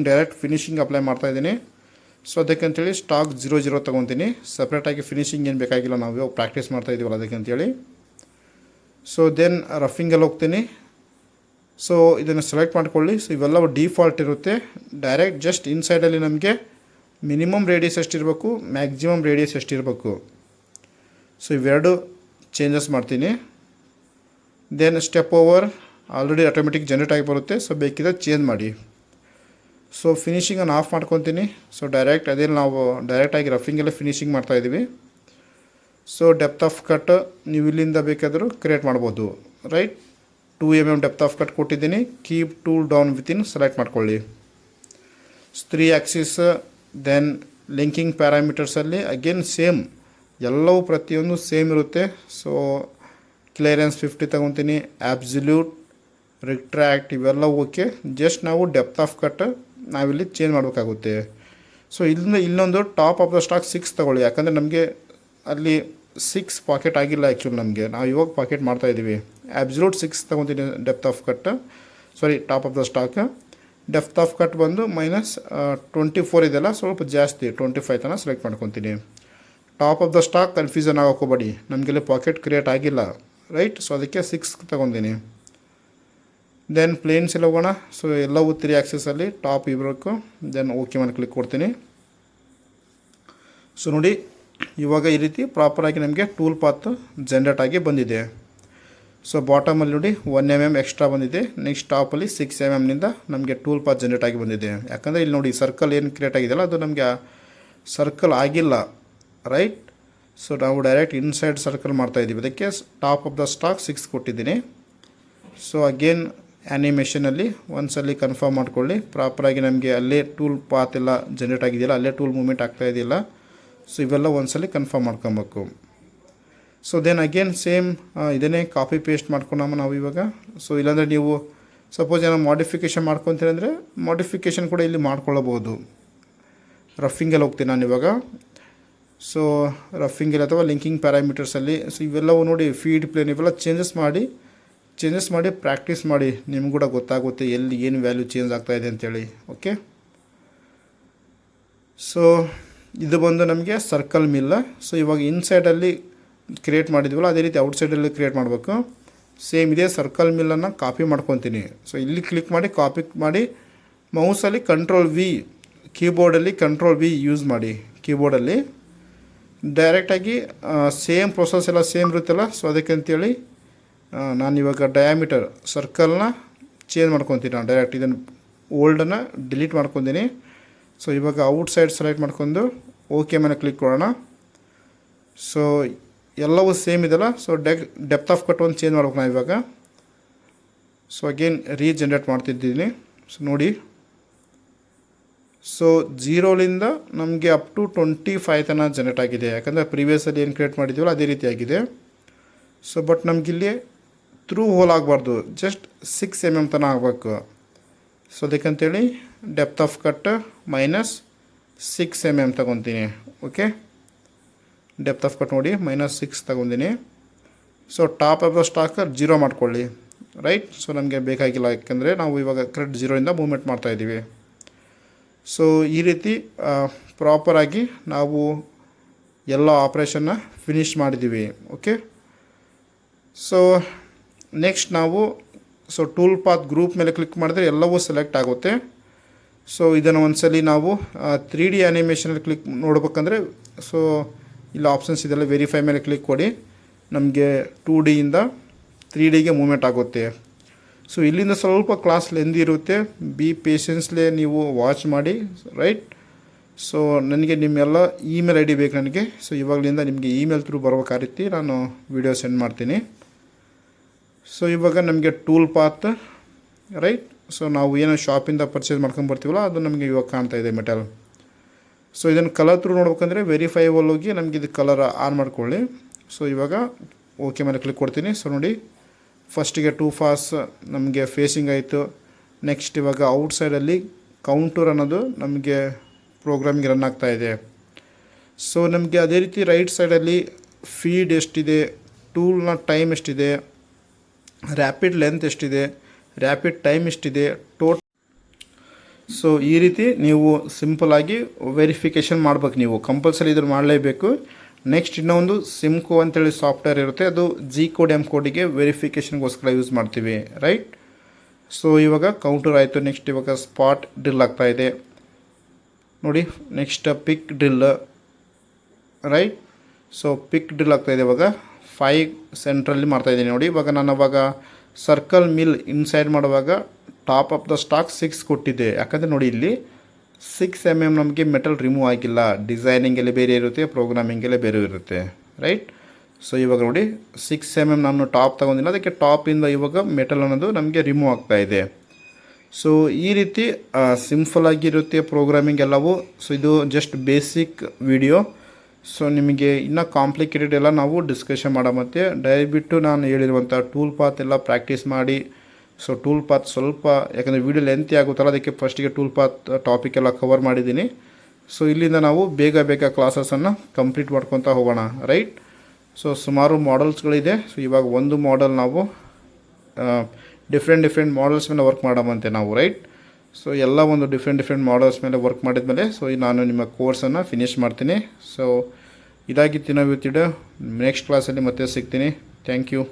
S1: ಡೈರೆಕ್ಟ್ ಫಿನಿಶಿಂಗ್ ಅಪ್ಲೈ ಮಾಡ್ತಾಯಿದ್ದೀನಿ. ಸೊ ಅದಕ್ಕಂತೇಳಿ ಸ್ಟಾಕ್ 00 ತೊಗೊತೀನಿ. ಸಪ್ರೇಟಾಗಿ ಫಿನಿಶಿಂಗ್ ಏನು ಬೇಕಾಗಿಲ್ಲ, ನಾವು ಇವಾಗ ಪ್ರಾಕ್ಟೀಸ್ ಮಾಡ್ತಾಯಿದ್ದೀವಲ್ಲ ಅದಕ್ಕಂತೇಳಿ. ಸೊ ದೆನ್ ರಫಿಂಗಲ್ಲಿ ಹೋಗ್ತೀನಿ. ಸೊ ಇದನ್ನು ಸೆಲೆಕ್ಟ್ ಮಾಡ್ಕೊಳ್ಳಿ. ಸೊ ಇವೆಲ್ಲ ಡಿಫಾಲ್ಟ್ ಇರುತ್ತೆ. ಡೈರೆಕ್ಟ್ ಜಸ್ಟ್ ಇನ್ಸೈಡಲ್ಲಿ ನಮಗೆ ಮಿನಿಮಮ್ ರೇಡಿಯಸ್ ಎಷ್ಟಿರಬೇಕು, ಮ್ಯಾಕ್ಸಿಮಮ್ ರೇಡಿಯಸ್ ಎಷ್ಟಿರಬೇಕು, ಸೊ ಇವೆರಡು ಚೇಂಜಸ್ ಮಾಡ್ತೀನಿ. Then step over already automatic generate ಆಗಿ ಬರುತ್ತೆ. ಸೊ ಬೇಕಿದ್ರೆ ಚೇಂಜ್ ಮಾಡಿ. ಸೊ ಫಿನಿಷಿಂಗನ್ನು ಆಫ್ ಮಾಡ್ಕೊತೀನಿ. ಸೊ ಅದೇ ನಾವು ಡೈರೆಕ್ಟಾಗಿ ರಫಿಂಗಲ್ಲೇ ಫಿನಿಷಿಂಗ್ ಮಾಡ್ತಾಯಿದ್ದೀವಿ. ಸೊ ಡೆಪ್ತ್ ಆಫ್ ಕಟ್ ನೀವು ಇಲ್ಲಿಂದ ಬೇಕಾದರೂ ಕ್ರಿಯೇಟ್ ಮಾಡ್ಬೋದು. Right, 2 mm depth of cut ಕೊಟ್ಟಿದ್ದೀನಿ. Keep tool down within select ಮಾಡ್ಕೊಳ್ಳಿ. 3 ಆ್ಯಕ್ಸಿಸ್. ದೆನ್ ಲಿಂಕಿಂಗ್ ಪ್ಯಾರಾಮೀಟರ್ಸಲ್ಲಿ ಅಗೇನ್ ಸೇಮ್, ಎಲ್ಲವೂ ಪ್ರತಿಯೊಂದು ಸೇಮ್ ಇರುತ್ತೆ. So clearance 50 ತೊಗೊತೀನಿ. ಆಬ್ಸಲ್ಯೂಟ್, ರಿಟ್ರ್ಯಾಕ್ಟ್ ಇವೆಲ್ಲ ಓಕೆ. ಜಸ್ಟ್ ನಾವು ಡೆಪ್ತ್ ಆಫ್ ಕಟ್ ನಾವಿಲ್ಲಿ ಚೇಂಜ್ ಮಾಡಬೇಕಾಗುತ್ತೆ. ಸೊ ಇನ್ನೊಂದು ಟಾಪ್ ಆಫ್ ದ ಸ್ಟಾಕ್ 6 ತೊಗೊಳ್ಳಿ. ಯಾಕಂದರೆ ನಮಗೆ ಅಲ್ಲಿ 6 ಪಾಕೆಟ್ ಆಗಿಲ್ಲ ಆ್ಯಕ್ಚುಲಿ ನಮಗೆ, ನಾವು ಇವಾಗ ಪಾಕೆಟ್ ಮಾಡ್ತಾಯಿದ್ದೀವಿ. ಆಬ್ಸಲ್ಯೂಟ್ 6 ತೊಗೊತೀನಿ depth of cut, top of the stock. Depth of cut ಬಂದು -24 ಇದೆಲ್ಲ, ಸ್ವಲ್ಪ ಜಾಸ್ತಿ 25 ತನಕ ಸೆಲೆಕ್ಟ್ ಮಾಡ್ಕೊತೀನಿ. Top of the stock confusion ಆಗೋಕೋಬೇಡಿ, ನಮಗೆಲ್ಲಿ ಪಾಕೆಟ್ ಕ್ರಿಯೇಟ್ ಆಗಿಲ್ಲ. ರೈಟ್, ಸೊ ಅದಕ್ಕೆ 6 ತೊಗೊತೀನಿ. ದೆನ್ ಪ್ಲೇನ್ಸಲ್ಲಿ ಹೋಗೋಣ. ಸೊ ಎಲ್ಲವೂ 3 ಆ್ಯಕ್ಸಿಸಲ್ಲಿ ಟಾಪ್ ಇರಬೇಕು. ದೆನ್ ಓಕೆ ಮೇಲೆ ಕ್ಲಿಕ್ ಕೊಡ್ತೀನಿ. ಸೊ ನೋಡಿ, ಇವಾಗ ಈ ರೀತಿ ಪ್ರಾಪರಾಗಿ ನಮಗೆ ಟೂಲ್ ಪಾತ್ ಜನ್ರೇಟ್ ಆಗಿ ಬಂದಿದೆ. ಸೊ ಬಾಟಮಲ್ಲಿ ನೋಡಿ 1 mm ಎಕ್ಸ್ಟ್ರಾ ಬಂದಿದೆ. ನೆಕ್ಸ್ಟ್ ಟಾಪಲ್ಲಿ 6 mm ನಮಗೆ ಟೂಲ್ ಪಾತ್ ಜನ್ರೇಟ್ ಆಗಿ ಬಂದಿದೆ. ಯಾಕಂದರೆ ಇಲ್ಲಿ ನೋಡಿ ಸರ್ಕಲ್ ಏನು ಕ್ರಿಯೇಟ್ ಆಗಿದೆಯಲ್ಲ ಅದು ನಮಗೆ ಸರ್ಕಲ್ ಆಗಿಲ್ಲ. ರೈಟ್, ಸೊ ನಾವು ಡೈರೆಕ್ಟ್ ಇನ್ಸೈಡ್ ಸರ್ಕಲ್ ಮಾಡ್ತಾಯಿದ್ದೀವಿ. ಅದಕ್ಕೆ ಟಾಪ್ ಆಫ್ ದ ಸ್ಟಾಕ್ 6 ಕೊಟ್ಟಿದ್ದೀನಿ. ಸೊ ಅಗೇನ್ ಆ್ಯನಿಮೇಷನಲ್ಲಿ ಒಂದ್ಸಲಿ ಕನ್ಫರ್ಮ್ ಮಾಡ್ಕೊಳ್ಳಿ. ಪ್ರಾಪರಾಗಿ ನಮಗೆ ಅಲ್ಲೇ ಟೂಲ್ ಪಾತ್ ಎಲ್ಲ ಜನ್ರೇಟ್ ಆಗಿದೆಯಲ್ಲ, ಅಲ್ಲೇ ಟೂಲ್ ಮೂವ್ಮೆಂಟ್ ಆಗ್ತಾಯಿದೆಯಲ್ಲ. ಸೊ ಇವೆಲ್ಲ ಒಂದ್ಸಲಿ ಕನ್ಫರ್ಮ್ ಮಾಡ್ಕೊಬೇಕು. ಸೊ ದೆನ್ ಅಗೇನ್ ಸೇಮ್ ಇದನ್ನೇ ಕಾಪಿ ಪೇಸ್ಟ್ ಮಾಡ್ಕೊಳಮ್ಮ ನಾವು ಇವಾಗ. ಸೊ ಇಲ್ಲಾಂದರೆ ನೀವು ಸಪೋಸ್ ಏನೋ ಮಾಡಿಫಿಕೇಷನ್ ಮಾಡ್ಕೊತೀರಂದರೆ ಮಾಡಿಫಿಕೇಷನ್ ಕೂಡ ಇಲ್ಲಿ ಮಾಡ್ಕೊಳ್ಳಬಹುದು. ರಫಿಂಗಲ್ಲಿ ಹೋಗ್ತೀನಿ ನಾನು ಇವಾಗ. ಸೊ ರಫಿಂಗಲ್ಲಿ ಅಥವಾ ಲಿಂಕಿಂಗ್ ಪ್ಯಾರಾಮೀಟರ್ಸಲ್ಲಿ ಸೊ ಇವೆಲ್ಲವೂ ನೋಡಿ ಫೀಡ್ ಪ್ಲೇನ್ ಇವೆಲ್ಲ ಚೇಂಜಸ್ ಮಾಡಿ ಪ್ರಾಕ್ಟೀಸ್ ಮಾಡಿ. ನಿಮ್ಗೆ ಕೂಡ ಗೊತ್ತಾಗುತ್ತೆ ಎಲ್ಲಿ ಏನು ವ್ಯಾಲ್ಯೂ ಚೇಂಜ್ ಆಗ್ತಾಯಿದೆ ಅಂತೇಳಿ. ಓಕೆ, ಸೊ ಇದು ಬಂದು ನಮಗೆ ಸರ್ಕಲ್ ಮಿಲ್. ಸೊ ಇವಾಗ ಇನ್ಸೈಡಲ್ಲಿ ಕ್ರಿಯೇಟ್ ಮಾಡಿದ್ವಲ್ಲ ಅದೇ ರೀತಿ ಔಟ್ಸೈಡಲ್ಲಿ ಕ್ರಿಯೇಟ್ ಮಾಡಬೇಕು. ಸೇಮ್ ಇದೇ ಸರ್ಕಲ್ ಮಿಲ್ಲನ್ನು ಕಾಪಿ ಮಾಡ್ಕೊತೀನಿ. ಸೊ ಇಲ್ಲಿ ಕ್ಲಿಕ್ ಮಾಡಿ ಕಾಪಿ ಮಾಡಿ ಮೌಸಲ್ಲಿ Ctrl+V, ಕೀಬೋರ್ಡಲ್ಲಿ Ctrl+V ಯೂಸ್ ಮಾಡಿ. ಕೀಬೋರ್ಡಲ್ಲಿ ಡೈರೆಕ್ಟಾಗಿ ಸೇಮ್ ಪ್ರೊಸೆಸ್ ಎಲ್ಲ ಸೇಮ್ ಇರುತ್ತಲ್ಲ. ಸೊ ಅದಕ್ಕಂತೇಳಿ ನಾನಿವಾಗ ಡಯಾಮೀಟರ್ ಸರ್ಕಲ್ನ ಚೇಂಜ್ ಮಾಡ್ಕೊತೀನಿ. ನಾನು ಡೈರೆಕ್ಟ್ ಇದನ್ನು ಓಲ್ಡನ್ನು ಡಿಲೀಟ್ ಮಾಡ್ಕೊತೀನಿ. ಸೊ ಇವಾಗ ಔಟ್ಸೈಡ್ ಸೆಲೆಕ್ಟ್ ಮಾಡ್ಕೊಂಡು ಓಕೆ ಮೇಲೆ ಕ್ಲಿಕ್ ಕೊಡೋಣ. ಸೊ ಎಲ್ಲವೂ ಸೇಮ್ ಇದೆಲ್ಲ. ಸೊ ಡೆಪ್ತ್ ಆಫ್ ಕಟ್ ಒಂದು ಚೇಂಜ್ ಮಾಡ್ಬೇಕು ನಾವು ಇವಾಗ. ಸೊ ಅಗೇನ್ ರೀಜನ್ರೇಟ್ ಮಾಡ್ತಿದ್ದೀನಿ. ಸೊ ನೋಡಿ, ಸೊ 0ಲಿಂದ ನಮಗೆ ಅಪ್ ಟು 25 ತನಕ ಜನ್ರೇಟ್ ಆಗಿದೆ. ಯಾಕಂದರೆ ಪ್ರೀವಿಯಸಲ್ಲಿ ಏನು ಕ್ರಿಯೇಟ್ ಮಾಡಿದ್ದೀವಲ್ಲ ಅದೇ ರೀತಿ ಆಗಿದೆ. ಸೊ ಬಟ್ ನಮಗಿಲ್ಲಿ ಥ್ರೂ ಹೋಲ್ ಆಗಬಾರ್ದು, ಜಸ್ಟ್ 6 mm ತನಕ ಆಗಬೇಕು. ಸೊ ಅದಕ್ಕಂತೇಳಿ ಡೆಪ್ತ್ ಆಫ್ ಕಟ್ -6 mm ತೊಗೊತೀನಿ. ಓಕೆ, ಡೆಪ್ತ್ ಆಫ್ ಕಟ್ ನೋಡಿ -6 ತೊಗೊಂಡಿನಿ. So top of the stock 0 ಮಾಡ್ಕೊಳ್ಳಿ. ರೈಟ್, ಸೊ ನಮಗೆ ಬೇಕಾಗಿಲ್ಲ, ಯಾಕೆಂದರೆ ನಾವು ಇವಾಗ ಕರೆಕ್ಟ್ 0ಇಂದ ಮೂವ್ಮೆಂಟ್ ಮಾಡ್ತಾಯಿದ್ದೀವಿ. ಸೊ ಈ ರೀತಿ ಪ್ರಾಪರಾಗಿ ನಾವು ಎಲ್ಲ ಆಪ್ರೇಷನ್ನ ಫಿನಿಷ್ ಮಾಡಿದ್ದೀವಿ. ಓಕೆ, ಸೊ ನೆಕ್ಸ್ಟ್ ನಾವು ಟೂಲ್ ಪಾತ್ ಗ್ರೂಪ್ ಮೇಲೆ ಕ್ಲಿಕ್ ಮಾಡಿದ್ರೆ ಎಲ್ಲವೂ ಸೆಲೆಕ್ಟ್ ಆಗುತ್ತೆ. ಸೊ ಇದನ್ನು ಒಂದ್ಸಲಿ ನಾವು 3D ಆ್ಯನಿಮೇಷನಲ್ಲಿ ಕ್ಲಿಕ್ ನೋಡ್ಬೇಕಂದ್ರೆ ಸೊ ಇಲ್ಲಿ ಆಪ್ಷನ್ಸ್ ಇದೆಲ್ಲ ವೆರಿಫೈ ಮೇಲೆ ಕ್ಲಿಕ್ ಕೊಡಿ. ನಮಗೆ 2Dಯಿಂದ 3Dಗೆ ಮೂವ್ಮೆಂಟ್ ಆಗುತ್ತೆ. ಸೊ ಇಲ್ಲಿಂದ ಸ್ವಲ್ಪ ಕ್ಲಾಸ್ ಲೆಂದಿ ಇರುತ್ತೆ, ಬಿ ಪೇಷನ್ಸ್ಲೇ ನೀವು ವಾಚ್ ಮಾಡಿ. ರೈಟ್, ಸೊ ನನಗೆ ನಿಮ್ಮೆಲ್ಲ ಇಮೇಲ್ ID ಬೇಕು ನನಗೆ. ಸೊ ಇವಾಗಲಿಂದ ನಿಮಗೆ ಇಮೇಲ್ ಥ್ರೂ ಬರಬೇಕಾ ರೀತಿ ನಾನು ವಿಡಿಯೋ ಸೆಂಡ್ ಮಾಡ್ತೀನಿ. ಸೊ ಇವಾಗ ನಮಗೆ ಟೂಲ್ ಪಾತ್ ರೈಟ್. ಸೊ ನಾವು ಏನೋ ಶಾಪಿಂದ ಪರ್ಚೇಸ್ ಮಾಡ್ಕೊಂಬರ್ತೀವಲ್ಲ ಅದು ನಮಗೆ ಇವಾಗ ಕಾಣ್ತಾ ಇದೆ ಮೆಟಲ್. ಸೊ ಇದನ್ನು ಕಲರ್ ಥ್ರೂ ನೋಡ್ಬೇಕಂದ್ರೆ ವೆರಿಫೈವಲ್ ಹೋಗಿ ನಮಗೆ ಇದು ಕಲರ್ ಆನ್ ಮಾಡ್ಕೊಳ್ಳಿ. ಸೊ ಇವಾಗ ಓಕೆ ಮೇಲೆ ಕ್ಲಿಕ್ ಕೊಡ್ತೀನಿ. ಸೊ ನೋಡಿ, ಫಸ್ಟಿಗೆ 2 ಫಾಸ್ ನಮಗೆ ಫೇಸಿಂಗ್ ಆಯಿತು. ನೆಕ್ಸ್ಟ್ ಇವಾಗ ಔಟ್ಸೈಡಲ್ಲಿ ಕೌಂಟೂರ್ ಅನ್ನೋದು ನಮಗೆ ಪ್ರೋಗ್ರಾಮಿಂಗ್ ರನ್ ಆಗ್ತಾಯಿದೆ. ಸೊ ನಮಗೆ ಅದೇ ರೀತಿ ರೈಟ್ ಸೈಡಲ್ಲಿ ಫೀಡ್ ಎಷ್ಟಿದೆ, ಟೂಲ್ನ ಟೈಮ್ ಎಷ್ಟಿದೆ, ರ್ಯಾಪಿಡ್ ಲೆಂತ್ ಎಷ್ಟಿದೆ, ರ್ಯಾಪಿಡ್ ಟೈಮ್ ಇಷ್ಟಿದೆ ಸೊ ಈ ರೀತಿ ನೀವು ಸಿಂಪಲಾಗಿ ವೆರಿಫಿಕೇಷನ್ ಮಾಡ್ಬೇಕು, ನೀವು ಕಂಪಲ್ಸರಿ ಇದ್ರ ಮಾಡಲೇಬೇಕು. ನೆಕ್ಸ್ಟ್ ಇನ್ನೊಂದು ಸಿಮ್ಕೋ ಅಂತೇಳಿ ಸಾಫ್ಟ್ವೇರ್ ಇರುತ್ತೆ, ಅದು ಜಿ ಕೋಡ್ ಎಮ್ ಕೋಡಿಗೆ ವೆರಿಫಿಕೇಷನ್ಗೋಸ್ಕರ ಯೂಸ್ ಮಾಡ್ತೀವಿ, ರೈಟ್. ಸೊ ಇವಾಗ ಕೌಂಟರ್ ಆಯಿತು. ನೆಕ್ಸ್ಟ್ ಇವಾಗ ಸ್ಪಾಟ್ ಡ್ರಿಲ್ ಆಗ್ತಾಯಿದೆ ನೋಡಿ. Next peck drill, right. So peck drill ಆಗ್ತಾಯಿದೆ ಇವಾಗ 5 ಸೆಂಟ್ರಲ್ಲಿ ಮಾಡ್ತಾಯಿದ್ದೀನಿ ನೋಡಿ. ಇವಾಗ ನಾನು ಅವಾಗ ಸರ್ಕಲ್ ಮಿಲ್ ಇನ್ಸೈಡ್ ಮಾಡುವಾಗ ಟಾಪ್ ಆಫ್ ದ ಸ್ಟಾಕ್ 6 ಕೊಟ್ಟಿದ್ದೆ, ಯಾಕಂದರೆ ನೋಡಿ ಇಲ್ಲಿ 6 mm ನಮಗೆ ಮೆಟಲ್ ರಿಮೂವ್ ಆಗಿಲ್ಲ. ಡಿಸೈನಿಂಗೆಲ್ಲ ಬೇರೆ ಇರುತ್ತೆ, ಪ್ರೋಗ್ರಾಮಿಂಗೆಲ್ಲ ಬೇರೆ ಇರುತ್ತೆ, ರೈಟ್. ಸೊ ಇವಾಗ ನೋಡಿ 6 mm ನಾನು ಟಾಪ್ ತೊಗೊಂಡಿಲ್ಲ, ಅದಕ್ಕೆ ಟಾಪಿಂದ ಇವಾಗ ಮೆಟಲ್ ಅನ್ನೋದು ನಮಗೆ ರಿಮೂವ್ ಆಗ್ತಾಯಿದೆ. ಸೊ ಈ ರೀತಿ ಸಿಂಪಲಾಗಿರುತ್ತೆ ಪ್ರೋಗ್ರಾಮಿಂಗ್ ಎಲ್ಲವೂ. ಸೊ ಇದು ಜಸ್ಟ್ ಬೇಸಿಕ್ ವಿಡಿಯೋ. ಸೊ ನಿಮಗೆ ಇನ್ನೂ ಕಾಂಪ್ಲಿಕೇಟೆಡ್ ಎಲ್ಲ ನಾವು ಡಿಸ್ಕಷನ್ ಮಾಡೋ ಮತ್ತು ದಯವಿಟ್ಟು ನಾನು ಹೇಳಿರುವಂಥ ಟೂಲ್ ಪಾತ್ ಎಲ್ಲ ಪ್ರಾಕ್ಟೀಸ್ ಮಾಡಿ. ಸೊ ಟೂಲ್ ಪಾತ್ ಸ್ವಲ್ಪ, ಯಾಕಂದರೆ ವೀಡಿಯೋ ಲೆಂತಿ ಆಗುತ್ತಲ್ಲ, ಅದಕ್ಕೆ ಫಸ್ಟಿಗೆ ಟೂಲ್ ಪಾತ್ ಟಾಪಿಕ್ ಎಲ್ಲ ಕವರ್ ಮಾಡಿದ್ದೀನಿ. ಸೊ ಇಲ್ಲಿಂದ ನಾವು ಬೇಗ ಕ್ಲಾಸಸನ್ನು ಕಂಪ್ಲೀಟ್ ಮಾಡ್ಕೊತಾ ಹೋಗೋಣ, ರೈಟ್. ಸೊ ಸುಮಾರು ಮಾಡಲ್ಸ್ಗಳಿದೆ. ಸೊ ಇವಾಗ ಒಂದು ಮಾಡಲ್ ನಾವು ಡಿಫ್ರೆಂಟ್ ಮಾಡೆಲ್ಸ್ ಮೇಲೆ ವರ್ಕ್ ಮಾಡೋವಂತೆ ನಾವು, ರೈಟ್. ಸೊ ಎಲ್ಲ ಒಂದು ಡಿಫ್ರೆಂಟ್ ಮಾಡಲ್ಸ್ ಮೇಲೆ ವರ್ಕ್ ಮಾಡಿದ್ಮೇಲೆ ಸೊ ನಾನು ನಿಮ್ಮ ಕೋರ್ಸನ್ನು ಫಿನಿಷ್ ಮಾಡ್ತೀನಿ. ಸೊ ಇದಾಗಿತ್ತು ನಾವು ಇವತ್ತು. ನೆಕ್ಸ್ಟ್ ಕ್ಲಾಸಲ್ಲಿ ಮತ್ತೆ ಸಿಗ್ತೀನಿ. Thank you.